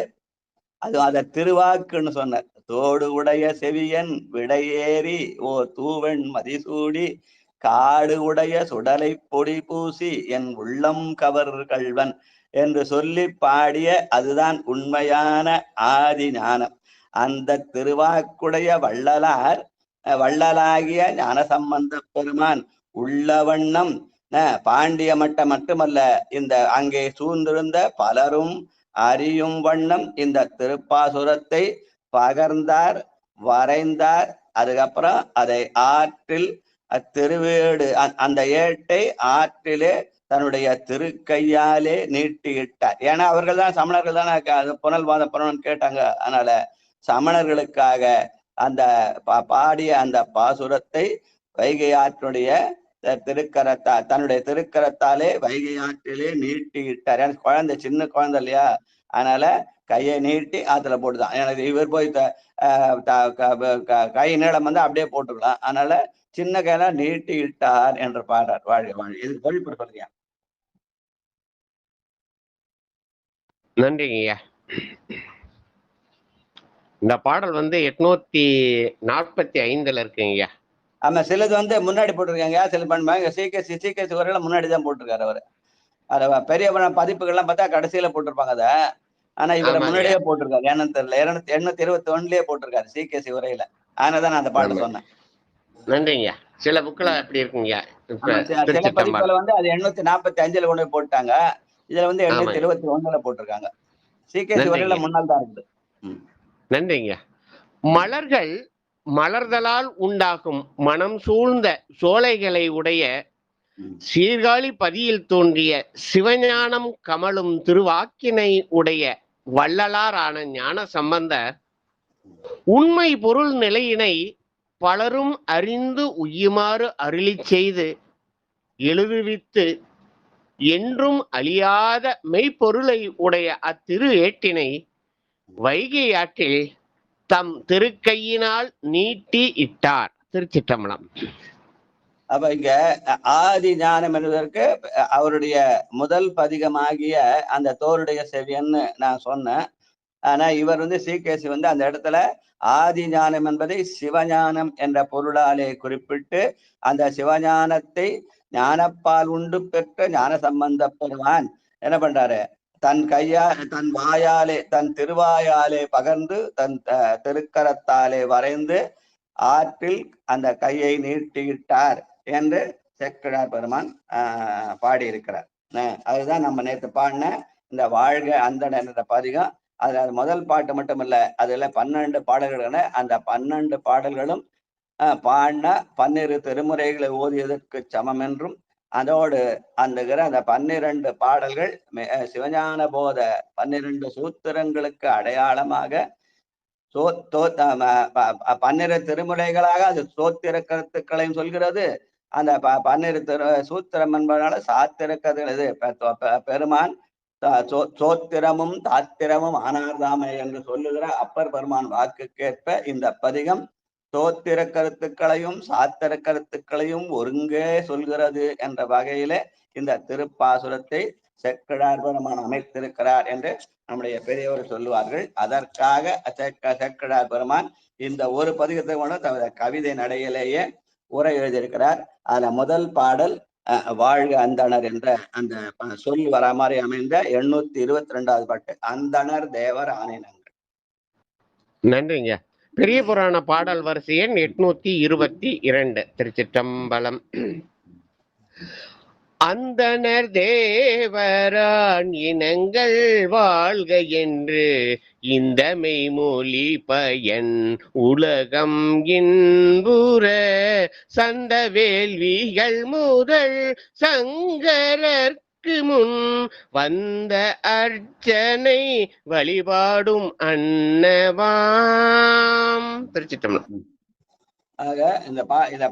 அத திருவாக்குன்னு சொன்னார். தோடு உடைய செவியன் விடையேறி ஓ தூவன் மதிசூடி காடு உடைய சுடலை பொடி பூசி என் உள்ளம் கவர் கள்வன் என்று சொல்லி பாடிய அதுதான் உண்மையான ஆதி ஞானம். அந்த திருவாக்குடைய வள்ளலாகிய ஞானசம்பந்த பெருமான் உள்ள வண்ணம் பாண்டிய மட்டம் மட்டுமல்ல, இந்த அங்கே சூழ்ந்திருந்த பலரும் அறியும் வண்ணம் இந்த திருப்பாசுரத்தை பகர்ந்தார், வரைந்தார். அதுக்கப்புறம் அதை ஆற்றில் திருவேடு அந்த ஏட்டை ஆற்றிலே தன்னுடைய திருக்கையாலே நீட்டியிட்டார். ஏன்னா அவர்கள் தான் சமணர்கள் தானே புனல்வாதம் பண்ணணும்னு கேட்டாங்க. அதனால சமணர்களுக்காக அந்த பாடிய அந்த பாசுரத்தை வைகை ஆற்றுடைய தன்னுடைய திருக்கரத்தாலே வைகை ஆற்றிலே நீட்டியிட்டார். ஏன்னா குழந்தை சின்ன குழந்தை இல்லையா, அதனால கையை நீட்டி ஆத்துல போட்டுதான். எனக்கு இவர் போய் கை நீளம் வந்து அப்படியே போட்டுக்கலாம். அதனால சின்ன கையில நீட்டி இட்டார் என்று பாடுறார். வாழ்க வாழ்க. இதுக்கு பொழிப்பு சொல்றீங்க. நன்றிங்கய்யா. இந்த பாடல் வந்து 845 இருக்குங்கய்யா. ஆமா, சிலது வந்து முன்னாடி போட்டிருக்காங்க, சில பண்ணுவாங்க. சீக்கிய வரையில முன்னாடி தான் போட்டிருக்காரு அவரு. அத பெரிய பதிப்புகள்லாம் பார்த்தா கடைசியில போட்டிருப்பாங்க அத. ஆனா இவரை முன்னாடியே போட்டிருக்காரு. ஏன்னு தெரியல. 821லயே போட்டிருக்காரு சீக்கிய சிவரையில. அதனாலதான் நான் அந்த பாட்டை சொன்னேன். நன்றிங்கய்யா. சில புக்ல அப்படி இருக்குங்கய்யா. சில பதிப்புல வந்து அது 845ல கொண்டு போய் போட்டாங்க. இதுல வந்து 821ல போட்டிருக்காங்க. சீக்கிய சிவரையில முன்னால் தான் இருக்குது. நன்றிங்க. மலர்கள் மலர்தலால் உண்டாகும் மனம் சூழ்ந்த சோலைகளை உடைய சீர்காழி பதியில் தோன்றிய சிவஞானம் கமலும் திருவாக்கினை உடைய வள்ளலாரான ஞான சம்பந்தர் உண்மை பொருள் நிலையினை பலரும் அறிந்து உய்யுமாறு அருளி செய்து எழுதுவித்து என்றும் அழியாத மெய்ப்பொருளை உடைய அத்திரு ஏட்டினை வைகை ஆற்றில் தம் திருக்கையினால் நீட்டி இட்டார். திருச்சிற்றம்பலம். அப்ப இங்க ஆதி ஞானம் என்பதற்கு அவருடைய முதல் பதிகமாகிய அந்த தோருடைய செவியன்னு நான் சொன்னேன். ஆனா இவர் வந்து சீகேசி வந்து அந்த இடத்துல ஆதி ஞானம் என்பதை சிவஞானம் என்ற பொருளாலே குறிப்பிட்டு அந்த சிவஞானத்தை ஞானப்பால் உண்டு பெற்ற ஞான சம்பந்த பெருமான் என்ன பண்றாரு? தன் தன் வாயாலே, தன் திருவாயாலே பகர்ந்து தன் திருக்கரத்தாலே வரைந்து ஆற்றில் அந்த கையை நீட்டியிட்டார் என்று சேக்கிழார் பெருமான் பாடியிருக்கிறார். அதுதான் நம்ம நேற்று பாடின இந்த வாழ்க அந்தணன் என்ற பதிகம். அதுல முதல் பாட்டு மட்டுமல்ல, அதுல 12 பாடல்கள். அந்த 12 பாடல்களும் பாடின 12 திருமுறைகளை ஓதியதற்கு சமம் என்றும், அதோடு அந்த 12 பாடல்கள் சிவஞான போத 12 சூத்திரங்களுக்கு அடையாளமாக 12 திருமுறைகளாக அது சோத்திர கருத்துக்களையும் சொல்கிறது. அந்த 12 சூத்திரம் என்பதனால சாத்திர கருத்துக்கள் பெருமான் சோத்திரமும் தாத்திரமும் ஆனார்தாமே என்று சொல்லுகிற அப்பர் பெருமான் வாக்குக்கேற்ப இந்த பதிகம் சோத்திர கருத்துக்களையும் சாத்திர கருத்துக்களையும் ஒருங்கே சொல்கிறது என்ற வகையிலே இந்த திருப்பாசுரத்தை செக்கிழார் பெருமான் அமைத்திருக்கிறார் என்று நம்முடைய பெரியவர் சொல்லுவார்கள். அதற்காக செக்கிழார் பெருமான் இந்த ஒரு பதிகத்தை கொண்டு தவிர கவிதை நடையிலேயே உரை எழுதியிருக்கிறார். அதுல முதல் பாடல் வாழ்க அந்தணர் என்ற அந்த சொல் வர மாதிரி அமைந்த 822வது பாட்டு, அந்தணர் தேவர் ஆனினங்கள். நன்றிங்க. பெரிய புராண பாடல் வரிசை எண் 822. திருச்சிற்றம்பலம். அந்தணர் தேவரான் இனங்கள் வாழ்க என்று இந்த மெய்மொழி பயன் உலகம் இன்புற சந்த வேள்விகள் முதல் சங்கரர்க்கு முன் வந்த அர்ச்சனை வழிபாடும் அன்னவாம். திருச்சிற்றம்பலம். ஆக இந்த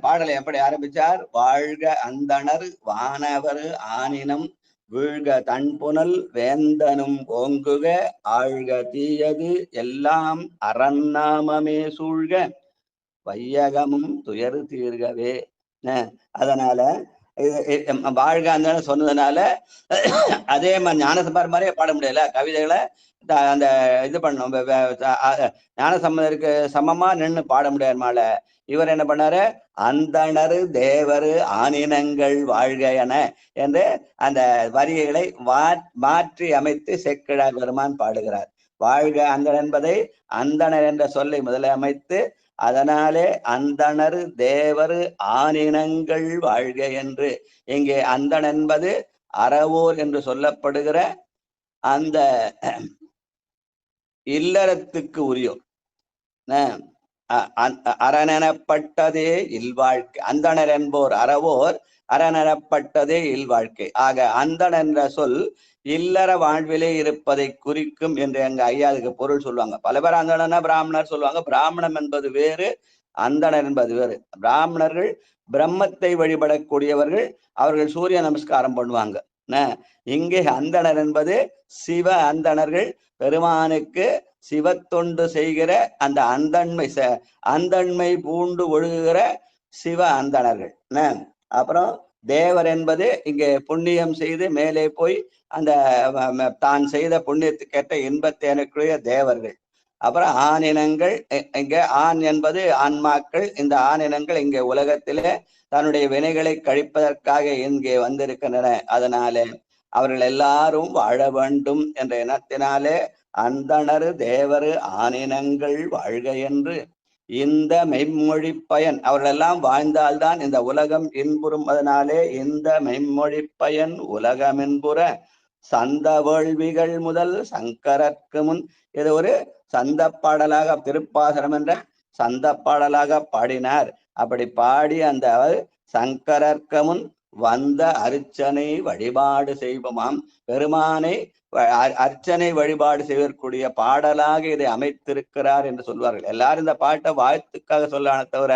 பாடலை எப்படி ஆரம்பிச்சார்? வாழ்க அந்தணர் வானவர் ஆனினம் வீழ்க தன்புனல் வேந்தனும் ஓங்குக ஆழ்க தீயது எல்லாம் அரண்நாமமே சூழ்க வையகமும் துயரு தீர்கவே. அதனால வாழ்க அந்தணர் சொன்னதுனால அதே மாதிரி ஞானசம்பந்தர் மாதிரியே பாட முடியல. கவிதைகளை அந்த இது பண்ணும் ஞானசம்பந்தருக்கு சமமா நின்று பாட முடியாதுனால இவர் என்ன பண்ணாரு? அந்தணரு தேவரு ஆனினங்கள் வாழ்க என என்று அந்த வரிகளை மாற்றி அமைத்து செக்கிழார் பெருமான் பாடுகிறார். வாழ்க அந்தணர் என்பதை அந்தணர் என்ற சொல்லை முதலில் அமைத்து அதனாலே அந்தணரு தேவரு ஆனினங்கள் வாழ்க என்று இங்கே அந்தணன் என்பது அறவோர் என்று சொல்லப்படுகிற அந்த இல்லறத்துக்கு உரியோர். அரணெனப்பட்டதே இல்வாழ்க்கை. அந்தணர் என்போர் அறவோர், அரணெனப்பட்டதே இல்வாழ்க்கை. ஆக அந்தணன் என்ற சொல் இல்லற வாழ்விலே இருப்பதை குறிக்கும் என்று எங்க ஐயா அதுக்கு பொருள் சொல்லுவாங்க. பல பேர் அந்தணனா பிராமணர் சொல்லுவாங்க. பிராமணம் என்பது வேறு, அந்தணர் என்பது வேறு. பிராமணர்கள் பிரம்மத்தை வழிபடக்கூடியவர்கள், அவர்கள் சூரிய நமஸ்காரம் பண்ணுவாங்க. இங்கே அந்தணர் என்பது சிவ அந்தணர்கள், பெருமானுக்கு சிவத்தொண்டு செய்கிற அந்த அந்தண்மை பூண்டு ஒழுகுகிற சிவ அந்தணர்கள். அப்புறம் தேவர் என்பது இங்கே புண்ணியம் செய்து மேலே போய் அந்த தான் செய்த புண்ணியத்துக்கேற்ற இன்பத்தை எனக்குரிய தேவர்கள். அப்புறம் ஆனினங்கள், இங்க ஆண் என்பது ஆன்மாக்கள். இந்த ஆனினங்கள் இங்கே உலகத்திலே தன்னுடைய வினைகளை கழிப்பதற்காக இங்கே வந்திருக்கின்றன. அதனாலே அவர்கள் எல்லாரும் வாழ வேண்டும் என்ற எண்ணத்தினாலே அந்தணரு தேவரு ஆனினங்கள் வாழ்க என்று இந்த மெய்மொழி பயன் அவர்கள் எல்லாம் வாழ்ந்தால்தான் இந்த உலகம் இன்புறும். அதனாலே இந்த மெய்மொழி பயன் உலகம் என்புற சந்த வேள்விகள் முதல் சங்கரர்க்கு முன். இது ஒரு சந்த பாடலாக, திருப்பாசனம் என்ற சந்த பாடலாக பாடினார். அப்படி பாடி அந்த சங்கரர்க்கு முன் வந்த அர்ச்சனை வழிபாடு செய்வோமாம். பெருமானை அர்ச்சனை வழிபாடு செய்வதற்குரிய பாடலாக இதை அமைத்திருக்கிறார் என்று சொல்வார்கள். எல்லாரும் இந்த பாட்டை வாழ்த்துக்காக சொல்லான தவிர,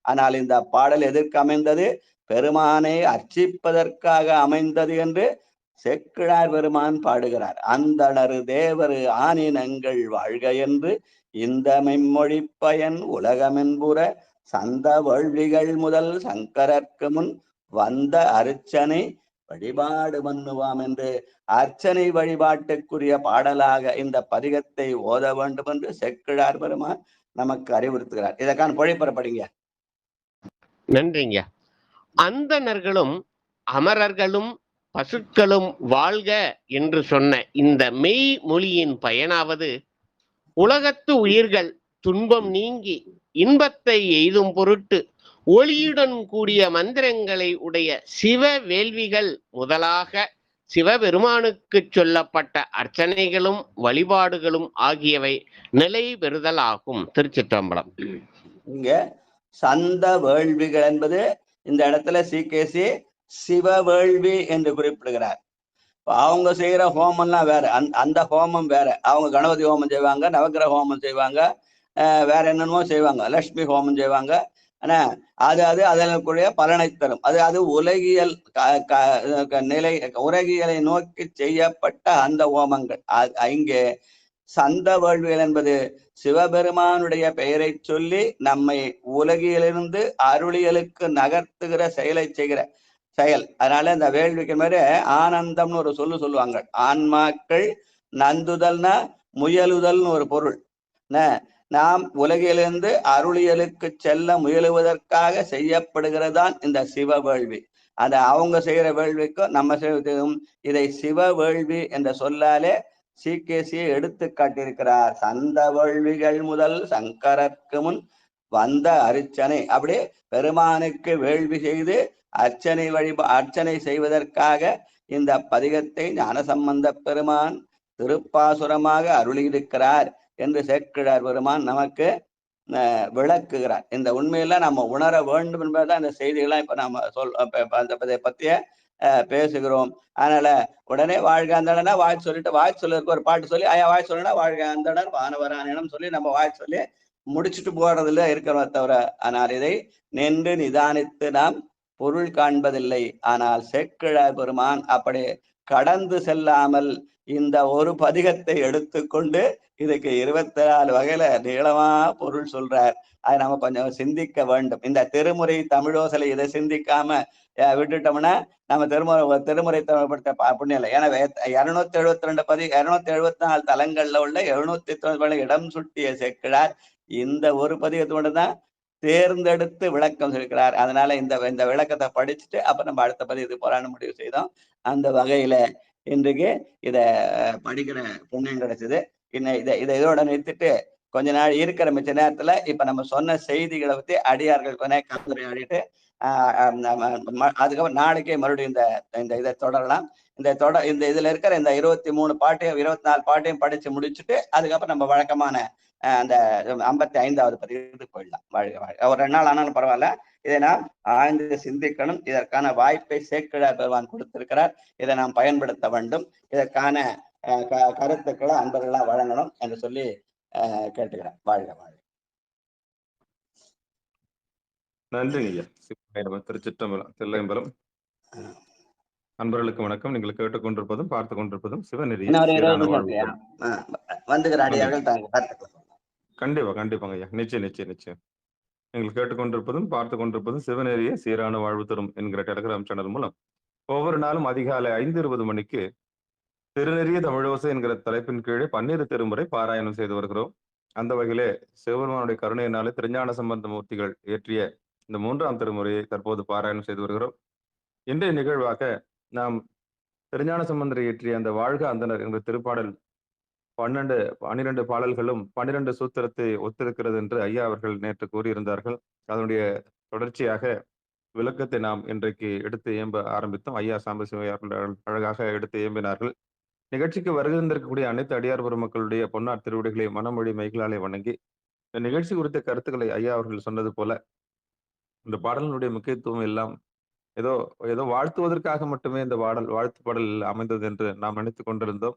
ஆனால் இந்த பாடல் எதற்கு அமைந்தது? பெருமானை அர்ச்சிப்பதற்காக அமைந்தது என்று செக்கிழார் பெருமான் பாடுகிறார். அந்தணரு தேவரு ஆனினங்கள் வாழ்க என்று இந்த மெய்மொழி பயன் உலகமென்புற சந்த வேள்விகள் முதல் சங்கரர்க்கு முன் வந்த அர்ச்சனை வழிபாடு பண்ணுவாம் என்று அர்ச்சனை வழிபாட்டுக்குரிய பாடலாக இந்த பதிகத்தை ஓத வேண்டும் என்று செக்கிழார் பெருமான் நமக்கு அறிவுறுத்துகிறார். இதற்கான பொழிப்புரை படிங்க. நன்றிங்க. அந்தணர்களும் அமரர்களும் பசுக்களும் வாழ்க என்று சொன்ன இந்த மெய் மொழியின் பயனாவது உலகத்து உயிர்கள் துன்பம் நீங்கி இன்பத்தை எய்தும் பொருட்டு ஒளியுடன் கூடிய மந்திரங்களை உடைய சிவ வேள்விகள் முதலாக சிவபெருமானுக்கு சொல்லப்பட்ட அர்ச்சனைகளும் வழிபாடுகளும் ஆகியவை நிலை பெறுதல் ஆகும். திருச்சிற்றம்பலம். இங்க சந்த வேள்விகள் என்பது இந்த இடத்துல சிகேசி சிவ வேள்வி என்று குறிப்பிடுகிறார். அவங்க செய்யற ஹோமம்லாம் வேற, அந்த ஹோமம் வேற. அவங்க கணபதி ஹோமம் செய்வாங்க, நவக்கிரக ஹோமம் செய்வாங்க, வேற என்னென்னமோ செய்வாங்க, லட்சுமி ஹோமம் செய்வாங்க. ஆனா அதனுடைய பலனை தரும். அது உலகியல் நிலை, உலகியலை நோக்கி செய்யப்பட்ட அந்த ஹோமங்கள். இங்கே சந்த வேள்விகள் என்பது சிவபெருமானுடைய பெயரை சொல்லி நம்மை உலகிலிருந்து அருளியலுக்கு நகர்த்துகிற செயலை செய்கிற செயல். அதனால இந்த வேள்விக்கு மாதிரி ஆனந்தம்னு ஒரு சொல்லுவாங்க. ஆன்மாக்கள் நந்துதல்னா முயலுதல்னு ஒரு பொருள். நாம் உலகிலிருந்து அருளியலுக்கு செல்ல முயலுவதற்காக செய்யப்படுகிறதான் இந்த சிவ வேள்வி. அவங்க செய்கிற வேள்விக்கும் நம்ம செய்வதும் இதை சிவ வேள்வி என்ற சொல்லாலே சிகேசியை எடுத்து காட்டியிருக்கிறார். சந்த வேள்விகள் முதல் சங்கரற்கு முன் வந்த அர்ச்சனை. அப்படியே பெருமானுக்கு வேள்வி செய்து அர்ச்சனை செய்வதற்காக இந்த பதிகத்தை ஞானசம்பந்த பெருமான் திருப்பாசுரமாக அருளியிருக்கிறார் என்று சேக்கிழார் பெருமான் நமக்கு விளக்குகிறார். இந்த உண்மையில நம்ம உணர வேண்டும் என்பதுதான் இந்த செய்திகள்லாம் இப்ப நம்ம அந்த பத்திய பேசுகிறோம். அதனால உடனே வாழ்க அந்தடனா வாழ் சொல்லிட்டு வாழ் சொல்லிருக்கு ஒரு பாட்டு சொல்லி வாழ் சொல்லுனா வாழ்க அந்தடன் வானவரானிடம் சொல்லி நம்ம வாழ் சொல்லி முடிச்சுட்டு போறதுல இருக்கிறோம் தவிர, ஆனால் இதை நின்று நிதானித்து நாம் பொருள் காண்பதில்லை. ஆனால் சேக்கிழார் பெருமான் அப்படி கடந்து செல்லாமல் இந்த ஒரு பதிகத்தை எடுத்துக்கொண்டு இதுக்கு 24 வகையில நீளமா பொருள் சொல்றார். அதை நம்ம கொஞ்சம் சிந்திக்க வேண்டும். இந்த திருமுறை தமிழோசலை இதை சிந்திக்காம விட்டுட்டோம்னா நம்ம திருமுறை தமிழ்படுத்த புண்ணியம் இல்லை. எனவே 272 274 தலங்கள்ல உள்ள 790 இடம் சுட்டிய சேக்கிழார் இந்த ஒரு பதிகத்தோடு தான் தேர்ந்தெடுத்து விளக்கம் சொல்லிக்கிறார். அதனால இந்த விளக்கத்தை படிச்சுட்டு அப்ப நம்ம அடுத்த பதிவு போராட முடிவு செய்தோம். அந்த வகையில இன்றைக்கு இத படிக்கிற புண்ணியம் கிடைச்சது. இதோட நிறுத்திட்டு கொஞ்ச நாள் இருக்கிற மிச்ச நேரத்துல இப்ப நம்ம சொன்ன செய்திகளை பத்தி அடியார்கள் கலந்துரையாடிட்டு அதுக்கப்புறம் நாளைக்கே மறுபடியும் இந்த இதை தொடரலாம். இந்த இதுல இருக்கிற இந்த 23 பாட்டையும் 24 பாட்டையும் படிச்சு முடிச்சுட்டு அதுக்கப்புறம் நம்ம வழக்கமான அந்த 55வது பதிவுக்கு போயிடலாம். ஒரு 2 நாள் ஆனாலும் பரவாயில்ல. இதை நாம் ஆழ்ந்து சிந்திக்கணும். இதற்கான வாய்ப்பை சேக்கிழார் பெருமான் கொடுத்திருக்கிறார். இதை நாம் பயன்படுத்த வேண்டும். இதற்கான கருத்துக்களை அன்பர்களாக வழங்கணும் என்று சொல்லி கேட்டுக்கிறேன். வாழ்க வாழ்க. நன்றிங்க ஐயா. திருச்சிற்றம்பலம், தில்லையம்பலம். அன்பர்களுக்கு வணக்கம். நீங்கள் கேட்டுக்கொண்டிருப்பதும் பார்த்து கொண்டிருப்பதும் சிவநெறி வந்துகிற அடியார்கள் கண்டிப்பாங்க ஐயா. நிச்சயம். நீங்கள் கேட்டுக்கொண்டிருப்பதும் பார்த்து கொண்டிருப்பதும் சிவநெறிய சீரான வாழ்வு தரும் என்கிற டெலிகிராம் சேனல் மூலம் ஒவ்வொரு நாளும் அதிகாலை 5:20 மணிக்கு திருநெறிய தமிழோசை என்கிற தலைப்பின் கீழே 12 திருமுறை பாராயணம் செய்து வருகிறோம். அந்த வகையிலே சிவபெருமானுடைய கருணையினாலே திருஞான சம்பந்த மூர்த்திகள் இயற்றிய இந்த 3ஆம் திருமுறையை தற்போது பாராயணம் செய்து வருகிறோம். இன்றைய நிகழ்வாக நாம் திருஞான சம்பந்தர் இயற்றிய அந்த வாழ்க அந்தனர் என்ற திருப்பாடல் 12 பாடல்களும் 12 சூத்திரத்தை ஒத்திருக்கிறது என்று ஐயா அவர்கள் நேற்று கூறியிருந்தார்கள். அதனுடைய தொடர்ச்சியாக விளக்கத்தை நாம் இன்றைக்கு எடுத்து இயம்ப ஆரம்பித்தோம். ஐயா சாம்பசிவ அழகாக எடுத்து இயம்பினார்கள். நிகழ்ச்சிக்கு வருகின்றிருக்கக்கூடிய அனைத்து அடியார் பெருமக்களுடைய பொன்னார் திருவிடைகளை மனமொழி மைகளாலே வணங்கி இந்த நிகழ்ச்சி குறித்த கருத்துக்களை ஐயா அவர்கள் சொன்னது போல இந்த பாடலினுடைய முக்கியத்துவம் எல்லாம் ஏதோ வாழ்த்துவதற்காக மட்டுமே இந்த வாழ்த்து பாடல் அமைந்தது என்று நாம் நினைத்துக் கொண்டிருந்தோம்.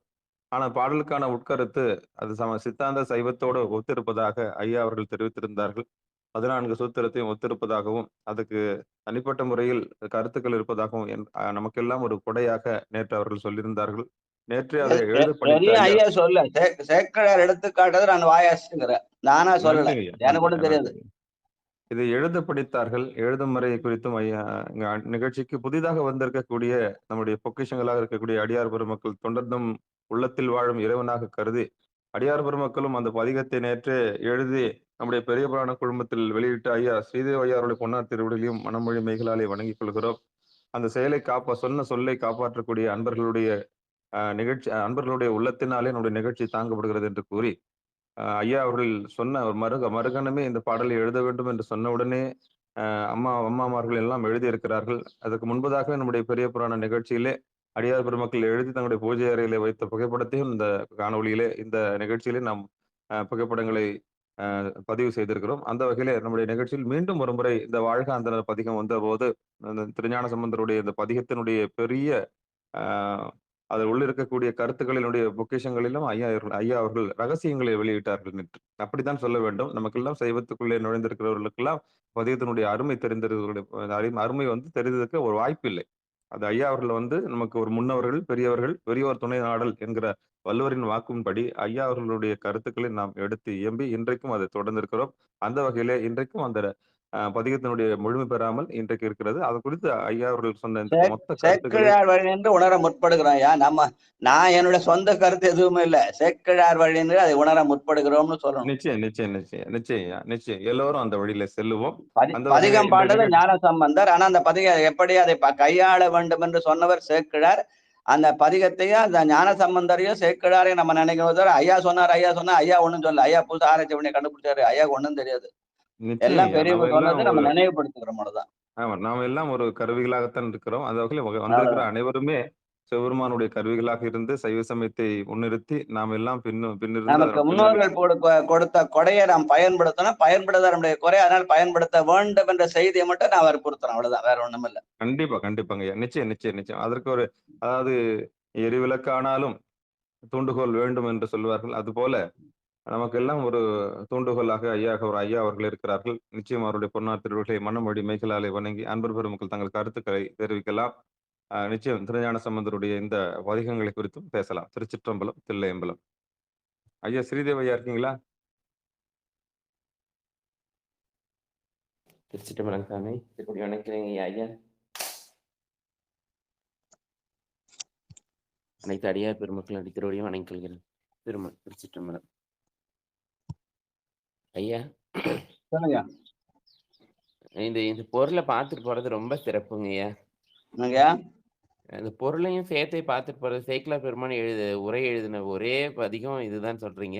ஆனால் பாடலுக்கான உட்கருத்து அது சித்தாந்த சைவத்தோடு ஒத்திருப்பதாக ஐயா அவர்கள் தெரிவித்திருந்தார்கள். 14 சூத்திரத்தையும் ஒத்திருப்பதாகவும் அதுக்கு தனிப்பட்ட முறையில் கருத்துக்கள் இருப்பதாகவும் நமக்கெல்லாம் ஒரு கொடையாக நேற்று அவர்கள் சொல்லியிருந்தார்கள். நேற்று அதை ஐயா சொல்ல சேக்கிழார் எடுத்துக்காட்டது நான் வாயாசுங்கிறேன். நானா சொல்லல, எனக்கு ஒன்றும் தெரியாது. இதை எழுத படித்தார்கள். எழுதும் முறை குறித்தும் ஐயா நிகழ்ச்சிக்கு புதிதாக வந்திருக்கக்கூடிய நம்முடைய பொக்கிஷங்களாக இருக்கக்கூடிய அடியார் பெருமக்கள் தொண்டர்தம் உள்ளத்தில் வாழும் இறைவனாக கருதி அடியார் பெருமக்களும் அந்த பதிகத்தை நேற்று எழுதி நம்முடைய பெரிய புராண குழுமத்தில் வெளியிட்டு ஐயா ஸ்ரீதேவ ஐயாருடைய பொன்னார் திருவிடலையும் மனமொழி மைகளாலே வணங்கிக் கொள்கிறோம். அந்த செயலை சொன்ன சொல்லை காப்பாற்றக்கூடிய அன்பர்களுடைய உள்ளத்தினாலே நம்முடைய நிகழ்ச்சி தாங்கப்படுகிறது என்று கூறி ஐயா அவர்கள் சொன்ன மறுகணமே இந்த பாடலை எழுத வேண்டும் என்று சொன்ன உடனே அம்மாமார்கள் எல்லாம் எழுதியிருக்கிறார்கள். அதுக்கு முன்பதாக நம்முடைய பெரிய புராண நிகழ்ச்சியிலே அடியார் பெருமக்கள் எழுதி தங்களுடைய பூஜை அறையிலே வைத்த புகைப்படத்தையும் இந்த காணொலியிலே இந்த நிகழ்ச்சியிலே நாம் புகைப்படங்களை பதிவு செய்திருக்கிறோம். அந்த வகையிலே நம்முடைய நிகழ்ச்சியில் மீண்டும் ஒரு முறை இந்த வாழ்க அந்தணர் பதிகம் வந்தபோது, அந்த திருஞான சம்பந்தருடைய இந்த பதிகத்தினுடைய பெரிய ஆ அதில் உள்ள இருக்கக்கூடிய கருத்துக்களினுடைய பொக்கிஷங்களிலும் ஐயா அவர்கள் ரகசியங்களை வெளியிட்டார்கள் நேற்று. அப்படித்தான் சொல்ல வேண்டும். நமக்கெல்லாம் சைவத்துக்குள்ளே நுழைந்திருக்கிறவர்களுக்கெல்லாம் பதிகத்தினுடைய அருமை தெரிந்திருக்கிறவர்களுடைய அருமை வந்து தெரிந்ததற்கு ஒரு வாய்ப்பில்லை. அது ஐயா அவர்கள் வந்து நமக்கு ஒரு முன்னவர்கள், பெரியவர்கள், பெரியோர் துணை நாடல் என்கிற வள்ளுவரின் வாக்கின்படி ஐயா அவர்களுடைய கருத்துக்களை நாம் எடுத்து இயம்பி இன்றைக்கும் அதை தொடர்ந்திருக்கிறோம். அந்த வகையிலே இன்றைக்கும் அந்த பதிகத்தினுடைய முழுமை பெறாமல் இன்றைக்கு இருக்கிறது. அது குறித்து ஐயா அவர்கள் சொன்ன இந்த மொத்த கருத்துக்களை சேக்கிழார் வழி என்று உணர முற்படுகிறோம். ஐயா நான் என்னுடைய சொந்த கருத்து எதுவுமே இல்லை. சேக்கிழார் வழி என்று அதை உணர முற்படுகிறோம்னு சொல்லணும். நிச்சயம் நிச்சயம் நிச்சயம் நிச்சயம் ஐயா, நிச்சயம் எல்லோரும் அந்த வழியில செல்லுவோம். அந்த பதிகம் பாண்டது ஞான சம்பந்தர். ஆனா அந்த பதிகம் எப்படி அதை கையாள வேண்டும் என்று சொன்னவர் சேக்கிழார். அந்த பதிகத்தையும் அந்த ஞான சம்பந்தரையும் சேக்கிழாரையும் நம்ம நினைக்கிறோம். ஐயா சொன்னார் ஐயா ஒண்ணும் சொல்ல. ஐயா புதுசா ஆராய்ச்சி பண்ணி கண்டுபிடிச்சாரு. ஐயா ஒண்ணும் தெரியாது. எல்லாம் பெரியவங்க சொன்னது நம்ம நினைவுபடுத்துகிற மாதிரிதான். ஆமா, நாம எல்லாம் ஒரு கருவிகளாகத்தான் இருக்கிறோம். அந்த வகையில் வந்திருக்கிற அனைவருமே சிவபெருமானுடைய கருவிகளாக இருந்து சைவ சமயத்தை முன்னிறுத்தி நாம் எல்லாம் நமக்கு முன்னோர்கள் கொடுத்த கொடையை நாம் பயன்படுத்தணும். பயன்படுத்த நம்முடைய குறை, அதனால் பயன்படுத்த வேண்டும் என்ற செய்தியை மட்டும் நான் வற்புறுத்துறேன். அவ்வளவுதான், வேற ஒண்ணும் இல்லை. கண்டிப்பாங்க ஐயா. நிச்சயம் நிச்சயம் நிச்சயம். அதற்கு ஒரு அதாவது எரிவிளக்கு ஆனாலும் தூண்டுகோல் வேண்டும் என்று சொல்வார்கள். அதுபோல நமக்கெல்லாம் ஒரு தூண்டுகோலாக ஐயா அவர்கள் இருக்கிறார்கள். நிச்சயம் அவருடைய பொன்னார் திருவுகளை மனமொழி மெய்களாலே வணங்கி அன்பர் பெருமக்கள் தங்கள் கருத்துக்களை தெரிவிக்கலாம். நிச்சயம் திருஞான சம்பந்தருடைய இந்த பதிகங்களை குறித்தும் பேசலாம். திருச்சிற்றம்பலம், தில்லையம்பலம். ஐயா ஸ்ரீதேவ் ஐயா இருக்கீங்களா? திருச்சிற்றம்பலம் சாமி, திருப்படி வணக்கிறேங்க ஐயா. அனைத்து அடியார் பெருமக்கள் அடிக்கிறோடையும் வணங்கிக்கொள்கிறேன். திருச்சிற்றம்பலம் ஐயா. இந்த பொருளை பார்த்துட்டு போறது ரொம்ப சிறப்புங்க ஐயா. அந்த பொருளையும் சேர்த்தை பார்த்துட்டு போறது, சேக்கிழார் பெருமான் உரை எழுதின ஒரே பதிகம் இதுதான் சொல்றீங்க.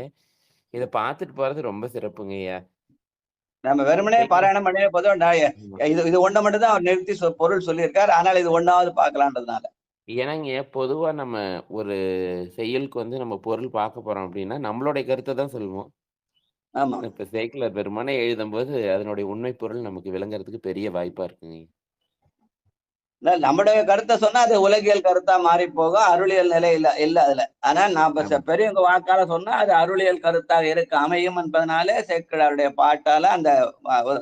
இதை பார்த்துட்டு போறது ரொம்ப சிறப்புங்க ஐயா. நம்ம வெறுமனே பாராயணம் பண்ணே போதும். இது ஒண்ணு மட்டும் தான் அவர் நிறுத்தி பொருள் சொல்லியிருக்காரு. ஆனால் இது ஒண்ணாவது பார்க்கலான்றதுனால. ஏன்னாங்க பொதுவா நம்ம ஒரு செயலுக்கு வந்து நம்ம பொருள் பார்க்க போறோம் அப்படின்னா நம்மளுடைய கருத்தை தான் சொல்லுவோம். ஆமா, இப்ப சேக்கிழார் பெருமானே எழுதும் போது அதனுடைய உண்மை பொருள் நமக்கு விளங்குறதுக்கு பெரிய வாய்ப்பா இருக்குங்க. நம்முடைய கருத்தை சொன்னா அது உலகியல் கருத்தா மாறி போகும். அருளியல் நிலை இல்ல அதுல. ஆனா நாம பெரியவங்க வாக்கால சொன்னா அது அருளியல் கருத்தாக இருக்க அமையும் என்பதனாலே சேக்கிழாருடைய பாட்டால அந்த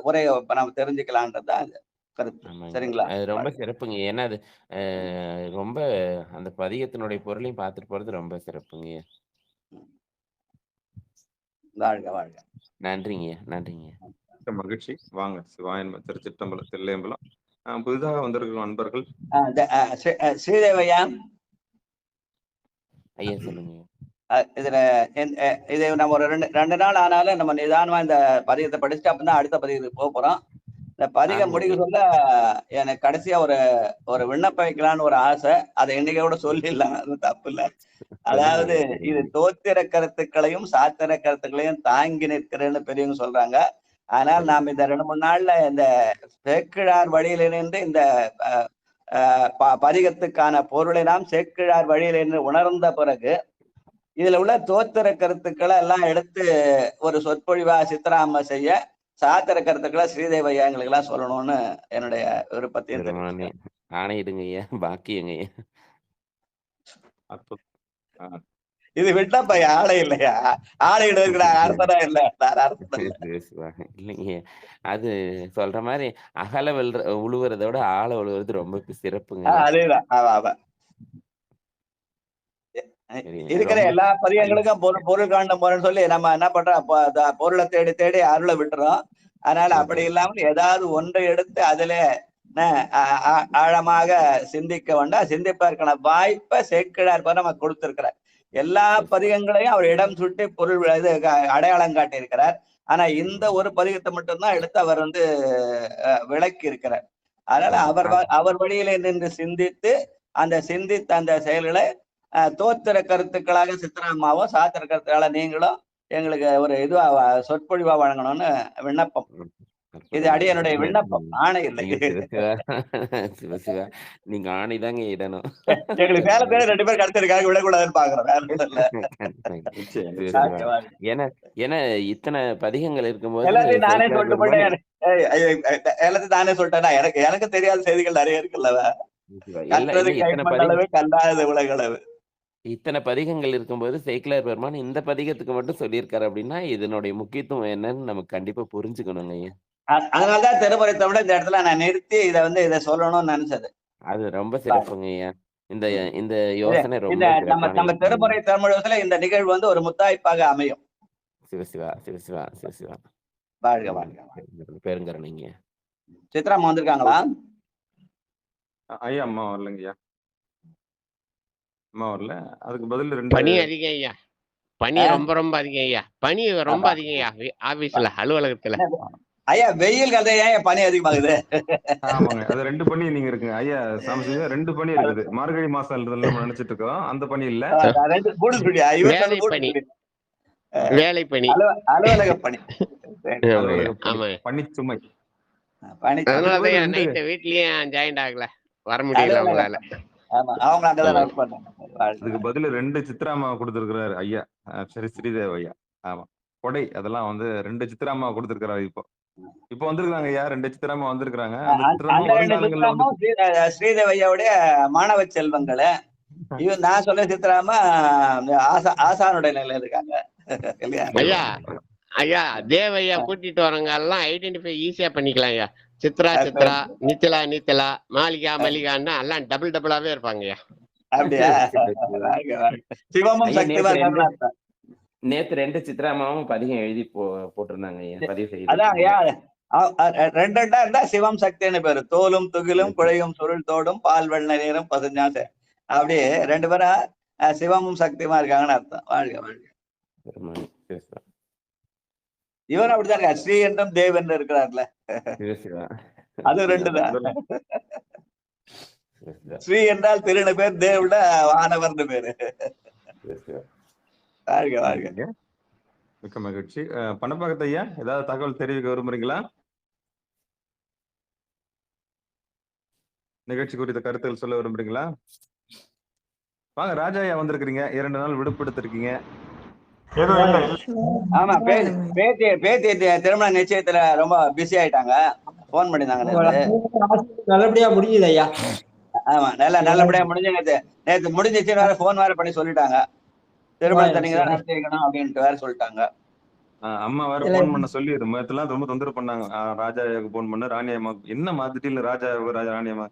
உரையை நம்ம தெரிஞ்சுக்கலான்றதுதான் அது கருத்து. சரிங்களா? அது ரொம்ப சிறப்புங்க. ஏன்னா அது ரொம்ப அந்த பதிகத்தினுடைய பொருளையும் பார்த்துட்டு போறது ரொம்ப சிறப்புங்க. வாழ்க வாழ்க. நன்றிங்க. மகிழ்ச்சி. வாங்க சிவாயன் திருச்சிற்றம்பலம், தில்லையம்பலம். புதிதாக வந்திருக்கிற நண்பர்கள் ஸ்ரீதேவையா ஐயா சொல்லுங்க. இது நம்ம ஒரு ரெண்டு நாள் ஆனாலும் நம்ம நிதானமா இந்த பதிகத்தை படிச்சுட்டு அப்பதான் அடுத்த பதிகத்துக்கு போக போறோம். இந்த பதிகம் முடிக்க சொல்ல எனக்கு கடைசியா ஒரு விண்ணப்பம் வைக்கலான்னு ஒரு ஆசை. அதை இன்னைக்கோட சொல்லிடலாம், அது தப்பு இல்லை. அதாவது இது தோத்திர கருத்துக்களையும் சாத்திர கருத்துக்களையும் தாங்கி நிற்கிறேன்னு பெரியவங்க சொல்றாங்க. ஆனால் நாம் இந்த 2-3 நாள்ல இந்த சேக்கிழார் வழியிலிருந்து இந்த பதிகத்துக்கான பொருளை நாம் சேக்கிழார் வழியிலிருந்து உணர்ந்த பிறகு இதுல உள்ள தோத்திர கருத்துக்களை எல்லாம் எடுத்து ஒரு சொற்பொழிவா சித்தராம செய்ய, சாத்திர கருத்துக்களை ஸ்ரீதேவையா எங்களுக்கு எல்லாம் சொல்லணும்னு என்னுடைய விருப்பத்தையும் ஆணையிடுங்க ஐயா. பாக்கியங்க ஐயா. இது விட்டப்ப ஆளை இல்லையா? ஆளையிடுற அர்த்தனா இல்ல. இல்லைங்க, அது சொல்ற மாதிரி அகல உழுவுறத விட ஆழ உழுவுறது ரொம்ப சிறப்புங்க. அதேதான். இருக்கிற எல்லா பதியங்களுக்கும் பொருள் காண்டம் போறேன்னு சொல்லி நம்ம என்ன பண்றோம், பொருளை தேடி தேடி அருளை விட்டுறோம். அதனால அப்படி இல்லாமல் ஏதாவது ஒன்றை எடுத்து அதுல ஆழமாக சிந்திக்க வேண்டாம். சிந்திப்பதற்கான வாய்ப்பை சேக்கிழார் நமக்கு கொடுத்திருக்கிறார். எல்லா பதிகங்களையும் அவர் இடம் சுட்டி பொருள் அடையாளம் காட்டி இருக்கிறார். ஆனா இந்த ஒரு பதிகத்தை மட்டும்தான் எடுத்து அவர் விளக்கி இருக்கிறார். அதனால அவர் வழியிலே நின்று சிந்தித்து அந்த செயல்களை தோத்திர கருத்துக்களாக சித்தராமாவும் சாத்திர கருத்துக்களாக நீங்களும் எங்களுக்கு ஒரு இதுவா சொற்பொழிவா வழங்கணும்னு விண்ணப்பம். இது அற்புதங்க. அடியனுடைய அருமையா விண்ணப்பம், சொன்னீங்க. ஆணை இல்லை. ஐயோ! சிவசிவா! சிவசிவா! நீங்க ஆணைதாங்க இடணும். எங்களுக்கு மேல பேர் 2 பேர் கிடைச்சிருக்காங்க, விடக்கூடாதுன்னு பாக்குறோம். வேற ஒண்ணும் இல்ல. சிவசிவா! ஏன்னா ஏன்னா இத்தனை பதிகங்கள் இருக்கும்போது எல்லாத்தையும் நானே சேக்கிழார் சொல்லிட்டு பெருமான் போயிட்டேன். எல்லாத்தையும் நானே சொல்லிட்டேன்னா எனக்கு தெரியாத செய்திகள் நிறைய இருக்குல்ல. சிவசிவா! கற்றது இல்ல இத்தனை கைமண்ணளவு, கல்லாதது உலகளவு. இத்தனை பதிகங்கள் இருக்கும்போது சேக்கிழார் பெருமான் இந்த பதிகத்துக்கு மட்டும் சொல்லியிருக்காரு அப்படின்னா, இதனுடைய முக்கியத்துவம் என்னன்னு நமக்கு கண்டிப்பா புரிஞ்சுக்கணுங்க ஐயா. அதனாலதான் திருமுறை தமிழ் இந்த இடத்துல நான் நிறுத்தி இதை சொல்லணும்னு நினைச்சது. அது ரொம்ப சிறப்புங்க ஐயா. இந்த இந்த இது யோசனை இந்த ரொம்ப நம்ம சிறப்பான நம்ம யோசனை. திருமுறை தமிழகத்துல இந்த நிகழ்வு வந்து ஒரு முத்தாய்ப்பாக அமையும். சிவசிவா! சிவசிவா! சிவசிவா! வாழ்க வாழ்க. பெருங்கருணைங்க. சித்ராமா வந்திருக்காங்களா? ஐயா அம்மா வரலங்கய்யா. அம்மா வரல. அதுக்கு பதில் 2 பனி அதிகம் ஐயா. பனி ரொம்ப ரொம்ப அதிகம் ஐயா. பனி ரொம்ப அதிகம் ஐயா. ஆபீஸ்ல, அலுவலகத்துல. ஐயா வெயில் காலத்துல ஏன் பனி அதிகமாகுது? ஆமாங்க. அது 2 பனி நீங்க இருக்குங்க. ஐயா சாமசிவம் 2 பனி இருக்குது. மார்கழி மாசம் நம்ம நினைச்சிட்டு இருக்கோம். அந்த பனி இல்ல. வேலை பனி. வேலை பனி. அலுவலக பனி. அலுவலக பனி. ஆமா. பனிச்சுமை. அதனாலதான் நைட்டு வீட்லயும் ஜாயிண்ட் ஆகல. வர முடியல அவங்களால. ஆமா, அவங்க அங்கதான் ஒர்க் பண்ணாங்க. அதுக்கு பதில் 2 சித்ராமா கொடுத்திருக்கிறாரு ஐயா. சரி ஸ்ரீதேவ் ஐயா. ஆமா. கொடை அதெல்லாம் வந்து 2 சித்ராமா கொடுத்திருக்கிறாரு இப்போ. இப்போ வந்திருக்காங்க ஐயா, 2 சித்ராமா வந்திருக்காங்க. அந்த சித்ராமா வருங்காலங்கள்ல வந்து ஸ்ரீதேவ் ஐயாவுடைய மாணவ செல்வங்களை இவன் நான் சொல்ல சித்ராமா ஆசானுடைய நிலையில இருக்காங்க ஐயா. ஐயா தேவையா கூட்டிட்டு வரவங்க எல்லாம் ஐடென்டிஃபை ஈஸியா பண்ணிக்கலாம் ஐயா. சித்ரா சித்ரா, நித்திலா நித்திலா, மாளிகா மல்லிகான்னா எல்லாம் டபுளாவே இருப்பாங்க ஐயா. அப்படியா? சிவமும் சக்திவான் நேத்து 2 சித்ராமாவும் பதிகம் எழுதி போட்டிருந்தாங்க ஐயா. பதிவு செய்து. அதான் ஐயா, ரெண்டா இருந்தா சிவம் சக்தின்னு பேரு. தோலும் துகிலும் குழையும் சுருள் தோடும் பால் வெள்ள நீரும் பசுஞ்சாச. அப்படியே 2 பேரும் சிவமும் சக்தியுமா இருக்காங்கன்னு அர்த்தம். வாழ்க வாழ்க. இவன் அப்படிதான் இருக்கா, ஸ்ரீ என்றும் தேவ் என்று இருக்கிறார்ல. அது 2 தான். ஸ்ரீ என்றால் திருன பேர், தேவ்ல வானவர்னு பேரு. வாழ்க வாழ்க. மிக்க மகிழ்ச்சி. பணப்பாக்கத்து ஐயா ஏதாவது தகவல் தெரிவிக்க விரும்புறீங்களா? நிகழ்ச்சி குறித்த கருத்துக்கள் சொல்ல விரும்புறீங்களா? வாங்க ராஜா ஐயா வந்திருக்கிறீங்க. 2 நாள் விடுபடுத்திருக்கீங்க. ஆமா, பேத்தி திருமண நிச்சயத்துல ரொம்ப பிஸி ஆயிட்டாங்க. போன் பண்ணிருந்தாங்க. நல்லபடியா முடியுது ஐயா. ஆமா, நல்லபடியா முடிஞ்சு. நேத்து முடிஞ்சிச்சு வேற போன் வேற பண்ணி சொல்லிட்டாங்க. திருமணத்தை நீங்க தான் நடத்தி வைக்கணும் அப்படின்ட்டு வேற சொல்லிட்டாங்க. அம்மா வேற போன் பண்ண சொல்லி மத்தெல்லாம் ரொம்ப தொந்தரவு பண்ணாங்க. ராஜாவுக்கு போன் பண்ண, ராணி அம்மா என்ன மாத்திட்டு ராஜா ராணி அம்மா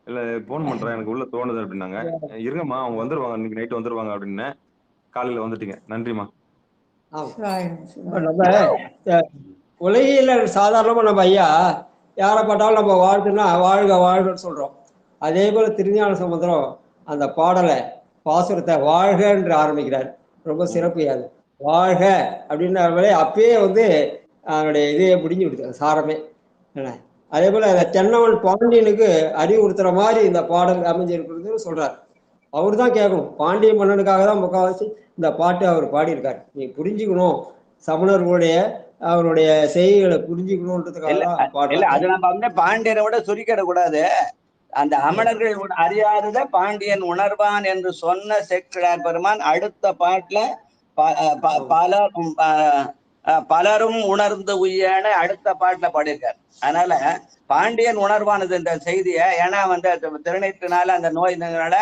இல்ல போன் பண்றேன் எனக்கு உள்ள தோணுது அப்படின்னாங்க. இருங்கம்மா அவங்க வந்துருவாங்க, இன்னைக்கு நைட்டு வந்துருவாங்க அப்படின்னு. காலையில வந்துட்டீங்க. நன்றிம்மா. நம்ம உலகில சாதாரணமா நம்ம ஐயா யாரை பார்த்தாலும் நம்ம வாழ்த்துனா வாழ்க வாழ்கன்னு சொல்றோம். அதே போல திருஞான சமுத்திரம் அந்த பாடலை பாசுரத்தை வாழ்க என்று ஆரம்பிக்கிறார். ரொம்ப சிறப்பு அது. வாழ்க அப்படின்னாலே அப்பயே வந்து அதனுடைய இதையே முடிஞ்சு விடுது சாரமே. அதே போல தென்னவன் பாண்டியனுக்கு அறிவுறுத்துற மாதிரி இந்த பாடல் அமைஞ்சிருக்கிறது சொல்றார். அவரு தான் கேட்கணும். பாண்டிய மன்னனுக்காக தான் முக்கால்வாசி இந்த பாட்டு அவர் பாடியிருக்காரு. நீ புரிஞ்சுக்கணும், சமணர்களுடைய அவருடைய செய்திகளை புரிஞ்சுக்கணும்ன்றதுக்காக. அது நம்ம வந்து பாண்டியனை விட சுருக்கிட கூடாது. அந்த அமணர்கள் அறியாதத பாண்டியன் உணர்வான் என்று சொன்ன சேக்கிழார் பெருமான் அடுத்த பாட்டுல பலரும் உணர்ந்து உய்யன அடுத்த பாட்டுல பாடியிருக்காரு. அதனால பாண்டியன் உணர்வானது இந்த செய்திய, ஏன்னா வந்து திருநீற்றினால அந்த நோயினால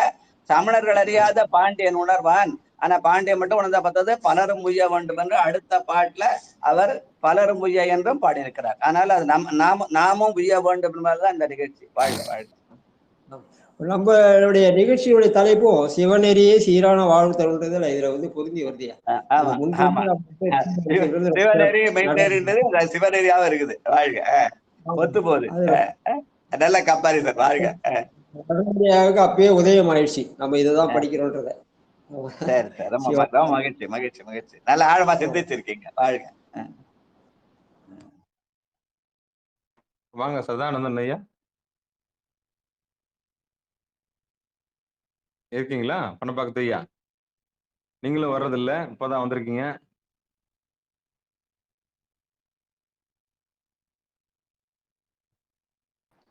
சமணர்கள் அறியாத பாண்டியன் உணர்வான். ஆனா பாண்டியன் மட்டும் உணர்ந்தா பார்த்தது பலரும் உய்ய வேண்டும் என்று அடுத்த பாட்டுல அவர் பலரும் உய்ய என்றும் பாடியிருக்கிறார். அதனால அது நாமும் உய்ய வேண்டும் என்பதுதான் இந்த நிகழ்ச்சி. வாழ்க வாழ்க. நம்மளுடைய நிகழ்ச்சியுடைய தலைப்பும் சிவநெறியே சீரான வாழ்வு தருன்றதுல இதுல வந்து பொருந்தி வருது. சிவநெறி மெய்நெறின்றது சிவநெறியாவும் இருக்குது. வாழ்க. ஒத்து போகுது. நல்ல கம்பாரிசன். வாழ்க. அப்பயே உதயம் ஆயிடுச்சு நம்ம இதுதான் படிக்கிறோன்றத. சரி சரி, ரொம்ப மகிழ்ச்சி மகிழ்ச்சி மகிழ்ச்சி. நல்ல ஆழமா சிந்திச்சிருக்கீங்க. வாழ்க. வாங்க சதானந்தன் ஐயா இருக்கீங்களா? பணப்பாக்கத்து ஐயா நீங்களும் வர்றதில்ல, இப்பதான் வந்திருக்கீங்க.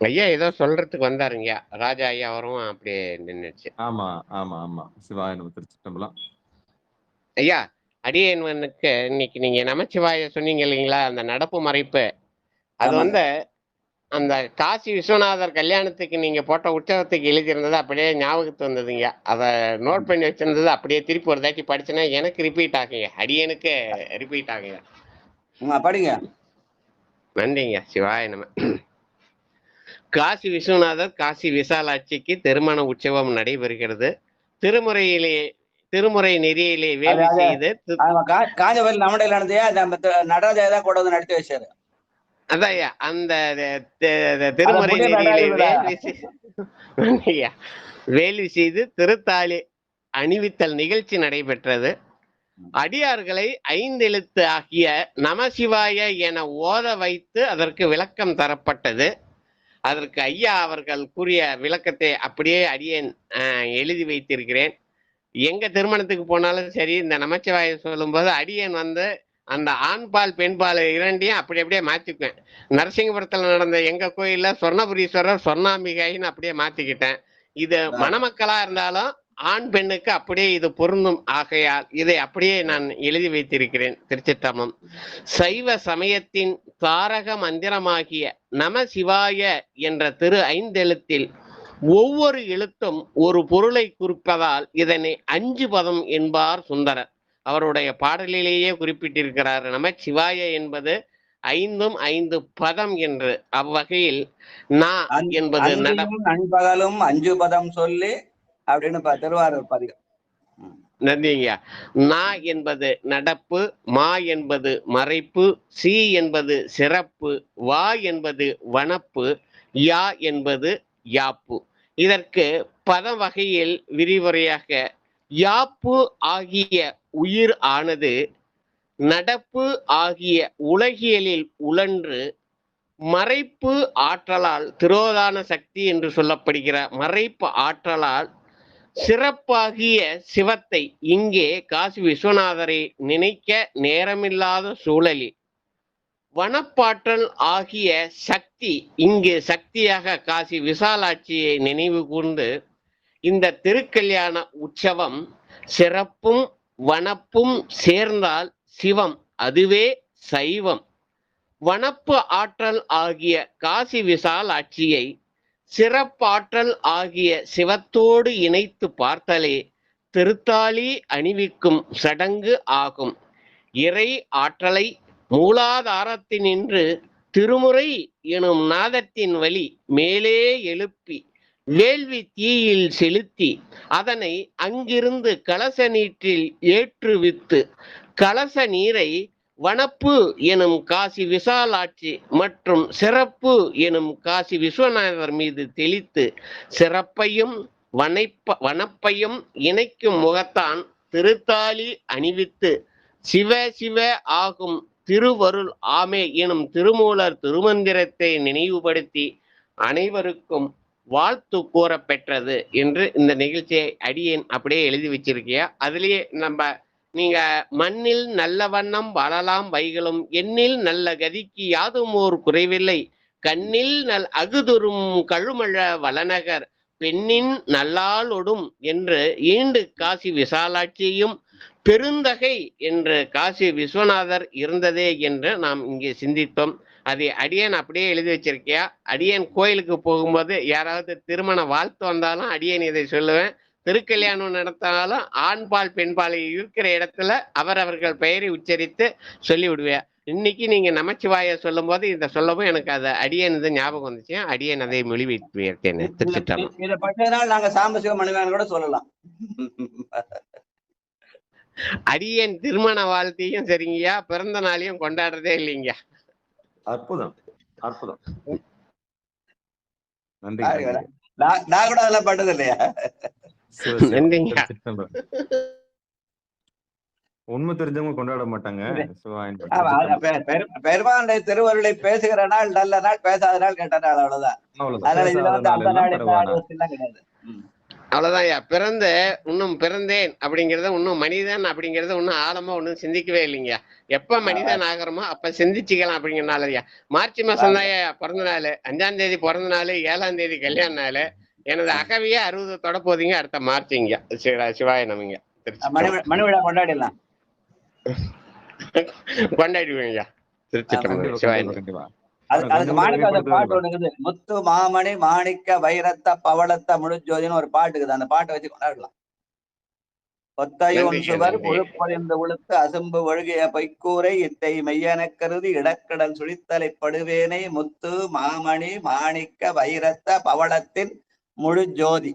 ஐயா ஏதோ சொல்றதுக்கு வந்தாருங்க ராஜா ஐயா, அவரும் அப்படியே நின்னுச்சு. ஆமா ஆமா ஆமா. சிவாய நம. திருச்சிட்டம்பலம். ஐயா அடியேன்வனுக்கு இன்னைக்கு நீங்க நமச்சிவாய சொன்னீங்க இல்லைங்களா, அந்த நடப்பு மறைப்பு, அது ஆமாங்க. வந்து அந்த காசி விஸ்வநாதர் கல்யாணத்துக்கு நீங்க போட்ட உற்சவத்துக்கு எழுதியிருந்தது அப்படியே ஞாபகத்து வந்ததுங்க. அதை நோட் பண்ணி வச்சிருந்தது அப்படியே திருப்பி ஒரு தாட்டி படிச்சுன்னா எனக்கு ரிப்பீட் ஆகுங்க, அடியனுக்கு ரிப்பீட் ஆகுங்க. படிங்க. நன்றிங்க. சிவாய நம. காசி விஸ்வநாதர் காசி விசாலாட்சிக்கு திருமண உற்சவம் நடைபெறுகிறது. திருமுறை நெறியிலே வேள்வி செய்து காஞ்சபுரம் நம்மடையில் நடந்தையா நடராஜா தான் கூட வந்து நடத்தி வச்சாரு. அதான்யா அந்த திருமுறை நெறியிலே வேள்வி செய்து திருத்தாளி அணிவித்தல் நிகழ்ச்சி நடைபெற்றது. அடியார்களை 5 எழுத்து ஆகிய நமசிவாய என ஓத வைத்து அதற்கு விளக்கம் தரப்பட்டது. அதற்கு ஐயா அவர்கள் கூறிய விளக்கத்தை அப்படியே அடியேன் எழுதி வைத்திருக்கிறேன். எங்க திருமணத்துக்கு போனாலும் சரி, இந்த நமச்சிவாய சொல்லும்போது அடியேன் வந்து அந்த ஆண்பால் பெண்பால் இரண்டையும் அப்படியே மாத்திக்குவேன். நரசிங்கபுரத்துல நடந்த எங்க கோயில்ல சொர்ணபுரீஸ்வரர் சொர்ணாம்பிகைன்னு அப்படியே மாத்திக்கிட்டேன். இது மணமக்களா இருந்தாலும் ஆண் பெண்ணுக்கு அப்படியே இது பொருந்தும். ஆகையால் இதை அப்படியே நான் எழுதி வைத்திருக்கிறேன். திருச்சிற்றம்பலம். சைவ சமயத்தின் தாரக மந்திரமாகிய நம சிவாய என்ற திரு 5 எழுத்தில் ஒவ்வொரு எழுத்தும் ஒரு பொருளை குறிப்பதால் இதனை 5 பதம் என்பார் சுந்தரர். அவருடைய பாடலிலேயே குறிப்பிட்டிருக்கிறார். நம சிவாய என்பது 5ம் 5 பதம் என்று. அவ்வகையில் நா என்பது நண்பகலும் 5 பதம் சொல்லி அப்படின்னு திருவாரூர் பதிகம். நன்றிங்க. நா என்பது நடப்பு, மா என்பது மறைப்பு, சி என்பது சிறப்பு, வா என்பது வனப்பு, யா என்பது யாப்பு. இதற்கு பத வகையில் விரிவுரையாக யாப்பு ஆகிய உயிர் ஆனது நடப்பு ஆகிய உலகியலில் உழன்று மறைப்பு ஆற்றலால் திரோதான சக்தி என்று சொல்லப்படுகிற மறைப்பு ஆற்றலால் சிறப்பாகிய சிவத்தை இங்கே காசி விஸ்வநாதரை நினைக்க நேரமில்லாத சூழலில் வனப்பாற்றல் ஆகிய சக்தி இங்கு சக்தியாக காசி விசாலாட்சியை நினைவு கூர்ந்து இந்த திருக்கல்யாண உற்சவம் சிறப்பும் வனப்பும் சேர்ந்தால் சிவம், அதுவே சைவம். வனப்பு ஆற்றல் ஆகிய காசி விசாலாட்சியை சிறப்பாற்றல் ஆகிய சிவத்தோடு இணைத்து பார்த்தலே திருத்தாளி அணிவிக்கும் சடங்கு ஆகும். இறை ஆற்றலை மூலாதாரத்தினின்று திருமுறை எனும் நாதத்தின் வழி மேலே எழுப்பி வேள்வி தீயில் செலுத்தி அதனை அங்கிருந்து கலச நீற்றில் ஏற்றுவித்து கலச நீரை வனப்பு எனும் காசி விசாலாட்சி மற்றும் சிறப்பு எனும் காசி விஸ்வநாதர் மீது தெளித்து சிறப்பையும் வனப்பையும் இணைக்கும் முகத்தான் திருத்தாளி அணிவித்து சிவ சிவ ஆகும் திருவருள் ஆமே எனும் திருமூலர் திருமந்திரத்தை நினைவுபடுத்தி அனைவருக்கும் வாழ்த்து கூற பெற்றது என்று இந்த நிகழ்ச்சியை அடியேன் அப்படியே எழுதி வச்சிருக்கியா. அதுலயே நீங்க மண்ணில் நல்ல வண்ணம் வாழலாம் வைகளும் எண்ணில் நல்ல கதிக்கு யாதும் ஓர் குறைவில்லை கண்ணில் நல் அகுதுரும் கழுமழ வளநகர் பெண்ணின் நல்லாளொடும் என்று ஈண்டு காசி விசாலாட்சியும் பெருந்தகை என்று காசி விஸ்வநாதர் இருந்ததே என்று நாம் இங்கே சிந்தித்தோம். அதை அடியேன் அப்படியே எழுதி வச்சிருக்கியா. அடியேன் கோயிலுக்கு போகும்போது யாராவது திருமண வாழ்த்து வந்தாலும் அடியேன் இதை சொல்லுவேன். திருக்கல்யாணம் நடத்தினாலும் ஆண்பால் பெண்பால் இருக்கிற இடத்துல அவரவர்கள் பெயரை உச்சரித்து சொல்லி விடுவேன். இன்னைக்கு நீங்க நமச்சிவாய சொல்லும் போது இதை சொல்லவும் எனக்கு அதை அடியேன் ஞாபகம் வந்துச்சு. அடியேன் அதை மொழிபெயர்த்து இருக்கேன். திருச்சிற்றம்பலம். இதை பட்டதனால் நாங்க சாம்பசிவ மணிவான் கூட சொல்லலாம். அடியேன் திருமண வாழ்த்தையும் சரிங்கய்யா, பிறந்த நாளையும் கொண்டாடுறதே இல்லைங்க. அற்புதம் அற்புதம். நன்றி. நான் கூட அதெல்லாம் பட்டது இல்லையா. உண்மை தெரிஞ்சவங்க கொண்டாட மாட்டாங்க. பெருமானுடைய திருவருளை பேசுகிற நாள் நல்ல நாள், பேசாத நாள் கெட்ட நாள், அவ்வளவுதான். அதனால இதுல வந்து அந்த நாள் இந்த நாள் கிடையாது. அவ்வளவுதான் ஐயா. இன்னும் பிறந்தேன் அப்படிங்கறத, இன்னும் மனிதன் அப்படிங்கறத இன்னும் ஆழமா ஒன்னும் சிந்திக்கவே இல்லைங்க. எப்ப மனிதன் ஆகிறோமோ அப்ப சிந்திச்சுக்கலாம் அப்படிங்கிறனால ஐயா. மார்ச் மாசம் தான் பிறந்த நாள், 5ஆம் தேதி பிறந்த நாள், 7ஆம் தேதி கல்யாண நாள். எனது அகவியே 60 தொட போதீங்க அடுத்த மார்ச்ங்க. சிவாய நமங்க. மணிவிழா கொண்டாடிடலாம். கொண்டாடுவேன் ஐயா. திருச்சிட்டம்பலம். சிவாய நம. அதுக்கு மாணிக்க பாட்டு ஒண்ணு இருக்குது. முத்து மாமணி மாணிக்க வைரத்த பவளத்த முழுஜோதின்னு ஒரு பாட்டு இருக்குது. அந்த பாட்டை வச்சு கொண்டாடலாம். ஒத்தையும் சுவர் உழுப்பறிந்து உளுத்து அசும்பு ஒழுகிய பொய்க்கூரை இத்தை மெய்யன கருதி இடக்கடல் சுழித்தலை படுவேனை முத்து மாமணி மாணிக்க வைரத்த பவளத்தின் முழு ஜோதி.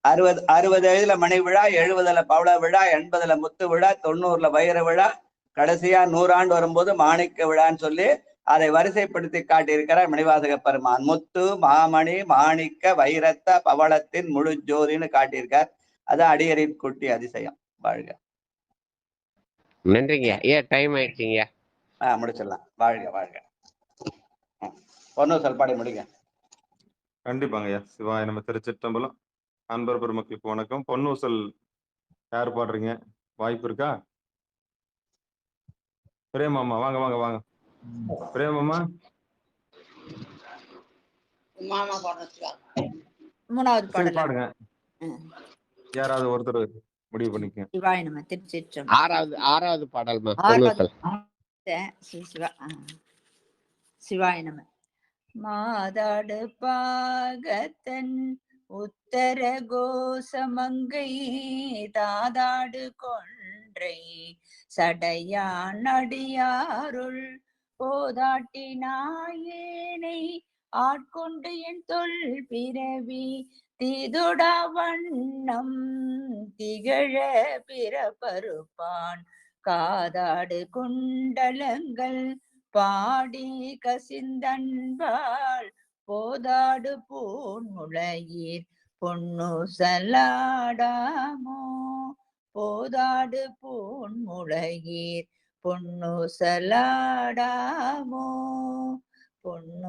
60 மணி விழா, 70 பவள விழா, 80 முத்து விழா, 90 வைர விழா, கடைசியா 100 ஆண்டு வரும்போது மாணிக்க விழான்னு சொல்லி அதை வரிசைப்படுத்தி காட்டியிருக்கிறார் மணிவாசக பெருமான். முத்து மாமணி மாணிக்க வைரத்த பவளத்தின் முழு ஜோதின்னு காட்டியிருக்கார். அது அடியரின் குட்டி அதிசயம். வாழ்க. நன்றிங்க. டைம் ஆயிடுச்சுங்க. முடிச்சிடலாம். வாழ்க வாழ்க. ஒன்னும் சொல்பாடி முடிங்க. கண்டிப்பாங்க ஐயா. சிவாய நம்ம. திருச்சிற்றம்பலம். அன்பர் பெருமக்களுக்கு வணக்கம். பொன்னூசல் யார் பாடுறீங்க? வாய்ப்பு இருக்கா? பிரேமாமா வாங்க வாங்க வாங்க. பிரேமாமா மூணாவது பாடல் பாடுங்க. யாராவது ஒருத்தர் முடிவு பண்ணிக்க. சிவாய நம. திருச்சிற்றம்பலம். ஆறாவது பாடல்மா. சிவாய நம. மாதாடு பாகத்தன் உத்தர கோசமங்கை தாதாடு கொன்றை சடையான் அடியாருள் போதாட்டினாயேனை ஆட்கொண்டு என் தொல் பிறவி தீதுடா வண்ணம் திகழ பிறப்பருப்பான் காதாடு குண்டலங்கள் பாடி கசிந்தன்பாள் போதாடு பூன்முளையீர் பொன்னூசலாடாமோ போதாடு பூன்முளையீர் பொன்னூசலாடாமோ பொன்னூசலாடாமோ.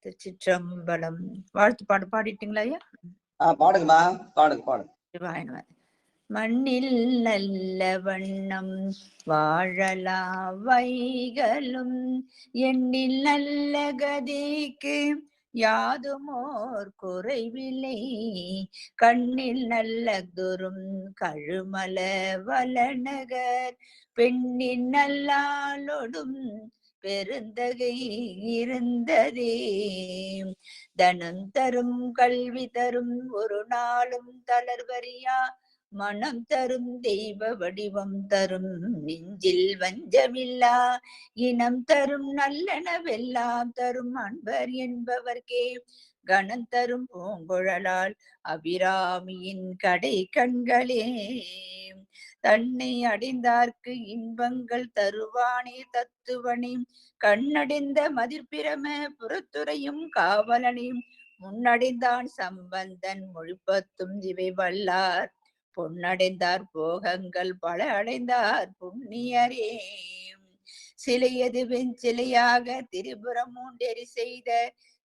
திருச்சிற்றம்பலம். வாழ்த்து பாடு பாடிட்டீங்களா ஐயா? பாடுங்கம்மா. பாடுங்க. சிவாய. மண்ணில் நல்ல வண்ணம் வாழலா வைகளும் எண்ணில் நல்ல கதிக்கு யாதுமோர் குறைவில்லை கண்ணில் நல்ல துரும் கழுமல வளநகர் பெண்ணின் நல்லாளொடும் பெருந்தகை இருந்ததே தனம் தரும் கல்வி தரும் ஒரு நாளும் தளர்வரியா மனம் தரும் தெய்வ வடிவம் தரும் நெஞ்சில் வஞ்சமில்லா இனம் தரும் நல்லனவெல்லாம் தரும் அன்பர் என்பவர்க்கே கணம் தரும் பூங்குழலால் அபிராமியின் கடை கண்களே தன்னை அடைந்தார்க்கு இன்பங்கள் தருவானே தத்துவனே கண்ணடைந்த மதிர்பிரம புறத்துறையும் காவலனே முன்னடைந்தான் சம்பந்தன் மொழிப்பத்தும் இவை வல்லார் பொன்னடைந்தார் போகங்கள் பல அடைந்தார் புண்ணியரே சிலையது வெஞ்சிலையாக திரிபுரம் மூண்டெறி செய்த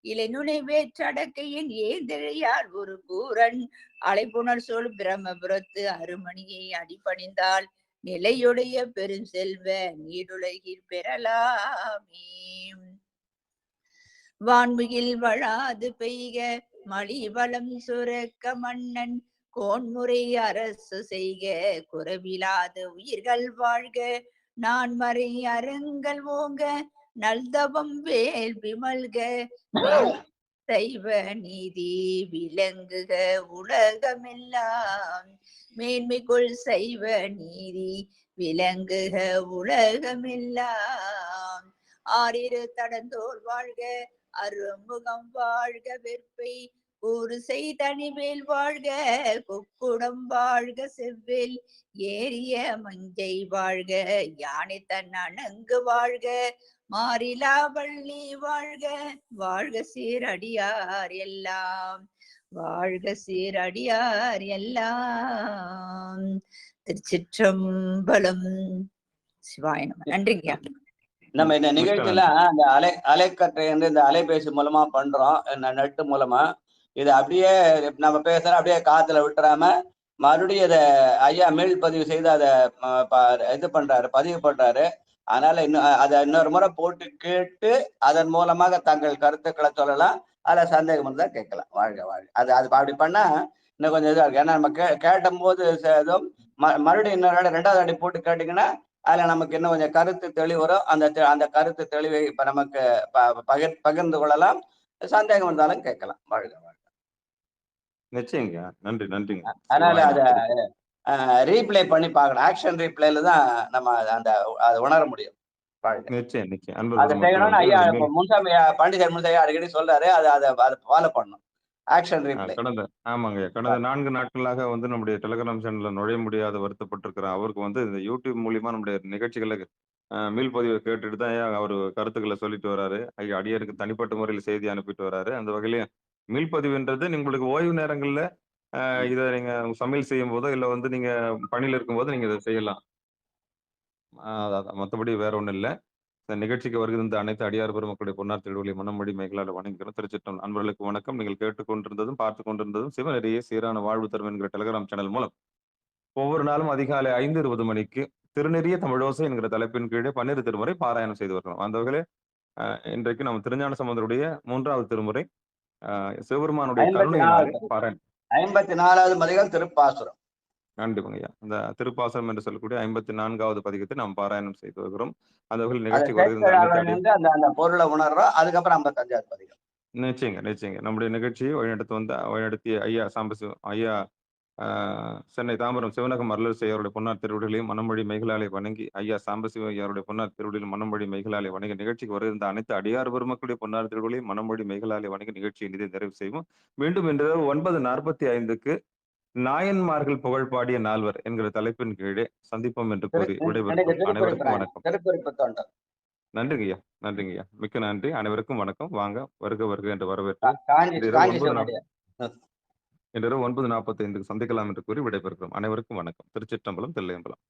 இளைநுனை வேற்றடக்கையின் ஏந்திழையார் ஒரு கூரன் அலைப்புணர் சொல் பிரம்மபுரத்து அருமணியை அடிபணிந்தால் நிலையுடைய பெருஞ்செல்வ நீடுலகில் பெறலாமே வான்முகில் வழாது பெய்க மலிவளம் சுரக்க மன்னன் கோன்முறை அரசு செய்க குறைவிலாத உயிர்கள் வாழ்க நான்மறை அறங்கள் ஓங்க நல்தவம் வேல் விமல்க சைவ நீதி விளங்குக உலகமெல்லாம் மேன்மைக்குள் சைவ நீதி விளங்குக உலகமெல்லாம் ஆறிரு தடந்தோர் வாழ்க அருமுகம் வாழ்க வெற்பை ஒரு செய்தனிவேல் வாழ்க கொக்குடம் வாழ்க செவ்வேல் ஏரிய மஞ்சை வாழ்க யானை தன் அணங்கு வாழ்க மாறிலா வள்ளி வாழ்க வாழ்க சீரடியார் எல்லாம் வாழ்க சீரடியார் எல்லாம். திருச்சிற்றம்பலம். சிவாய நம. நன்றிங்க. நம்ம இந்த மிக்க நிகழ்ச்சியில நன்றி. அந்த அலைக்கற்றை வந்து இந்த அலைபேசி மூலமா பண்றோம், நெட் மூலமா. இதை அப்படியே நம்ம பேசுற அப்படியே காத்துல விட்டுறாம மறுபடியும் இதை ஐயா மீள் பதிவு செய்து அதை இது பண்றாரு, பதிவு பண்றாரு. அதனால இன்னும் அதை இன்னொரு முறை போட்டு கேட்டு அதன் மூலமாக தங்கள் கருத்துக்களை சொல்லலாம். அதுல சந்தேகம் இருந்தா கேட்கலாம். வாழ்க வாழ்க. அது அது அப்படி பண்ணா இன்னும் கொஞ்சம் இதா இருக்கு. ஏன்னா நம்ம கேட்டும் போது இதுவும் மறுபடியும் இன்னொரு 2வது அடி போட்டு கேட்டீங்கன்னா அதுல நமக்கு இன்னும் கொஞ்சம் கருத்து தெளிவு வரும். அந்த கருத்து தெளிவை இப்ப நமக்கு பகிர்ந்து கொள்ளலாம். சந்தேகம் இருந்தாலும் கேட்கலாம். வாழ்க வாழ்க. நிச்சயங்க. நன்றி, நன்றிங்க. அதனால சிவாய அத நம. ரீப்ளே பண்ணி பார்க்கணும். ஆக்ஷன் ரீப்ளேல தான் நம்ம அந்த அதை உணர முடியும். வாழ்க. நிச்சயம், நிச்சயம். அன்பர் அதை பெருமக்கள் செய்யணும்னு வந்து ஐயா மேல் முன்சாமி பண்டிதர் முன்சாமி அடிக்கடி சொல்றாரு. அதை ஃபாலோ பண்ணணும். Action replay. ஆமாங்கய்யா. கடந்த 4 நாட்களாக வந்து நம்முடைய டெலிகிராம் சேனல்ல நுழைய முடியாத வருத்தப்பட்டிருக்கிற அவருக்கு வந்து இந்த யூடியூப் மூலியமா நம்முடைய நிகழ்ச்சிகள மீள்பதிவை கேட்டுட்டு தான் அவரு கருத்துக்கள சொல்லிட்டு வராரு. ஐயா அடியாருக்கு தனிப்பட்ட முறையில செய்தி அனுப்பிட்டு வராரு. அந்த வகையில மீள்பதிவுன்றது உங்களுக்கு ஓய்வு நேரங்கள்ல இத நீங்க சமையல் செய்யும்போதோ, இல்ல வந்து நீங்க பணியில இருக்கும்போது நீங்க இத செய்யலாம். அதான் மத்தபடி வேற ஒண்ணும் இல்ல. இந்த நிகழ்ச்சிக்கு வருகின்ற அனைத்து அடியார் பெருமக்களுடைய பொன்னார் திருவள்ளுவரை மனமொழி மேகலால வணங்குகிறோம். திருச்சிற்றம்பலம். அன்பர்களுக்கு வணக்கம். நீங்கள் கேட்டுக்கொண்டிருந்ததும், பார்த்துக் கொண்டிருந்ததும் சிவநெறியே சீரான வாழ்வு தரும் என்கிற டெலிகிராம் சேனல் மூலம் ஒவ்வொரு நாளும் அதிகாலை 5:20 மணிக்கு திருநெறிய தமிழோசை என்கிற தலைப்பின் கீழே 12 திருமுறை பாராயணம் செய்து வருகிறோம். அந்த வகையில இன்றைக்கு நம்ம திருஞான சம்பந்தருடைய 3வது திருமுறை சிவபெருமானுடைய கருணையினாலே 54வது பாராயணம். 54வது பதிகம் திருப்பாசுரம். கண்டிப்பாங்கய்யா. அந்த திருப்பாசனம் என்று சொல்லக்கூடிய 54வது பதிகத்தை நாம் பாராயணம் செய்து வருகிறோம். அந்த வகையில் அதை நிகழ்ச்சிக்கு வருகின்ற அனைத்து அடியார் சேர்த்து அந்த பொருளை உணர்றோம். அதுக்கப்புறம் 55வது பதிகம். நிச்சயங்க, நிச்சயங்க. நம்முடைய நிகழ்ச்சியை வழிநடத்திய ஐயா சாம்பசிவம் ஐயா சென்னை தாம்பரம் சிவனகம் அருளரசு அவருடைய பொன்னார் திருவடிகளையும் மனமொழி மேகலாலை வணங்கி, ஐயா சாம்பசிவம் ஐயாருடைய பொன்னார் திருவடியில் மனமொழி மேகலாலை வணங்கி, நிகழ்ச்சிக்கு வருகின்ற அனைத்து அடியார் பெருமக்களுடைய பொன்னார் திருவடிகளையும் மனமொழி மேகலாலை வணங்கி நிகழ்ச்சியை இனிதே நிறைவு செய்வோம். மீண்டும் இன்று 9:45க்கு நாயன்மார்கள் புகழ் பாடிய நால்வர் என்கிற தலைப்பின் கீழே சந்திப்போம் என்று கூறி விடைபெறுகிறோம். அனைவருக்கும் வணக்கம். திருக்குறிப்பு தொண்டர். நன்றிங்கய்யா, நன்றிங்கய்யா. மிக்க நன்றி. அனைவருக்கும் வணக்கம். வாங்க, வருக வருக என்று வரவேற்று காஞ்சி இன்று இரவு 9:45க்கு சந்திக்கலாம் என்று கூறி விடைபெறுகிறோம். அனைவருக்கும் வணக்கம். திருச்சிற்றம்பலம், தில்லையம்பலம்.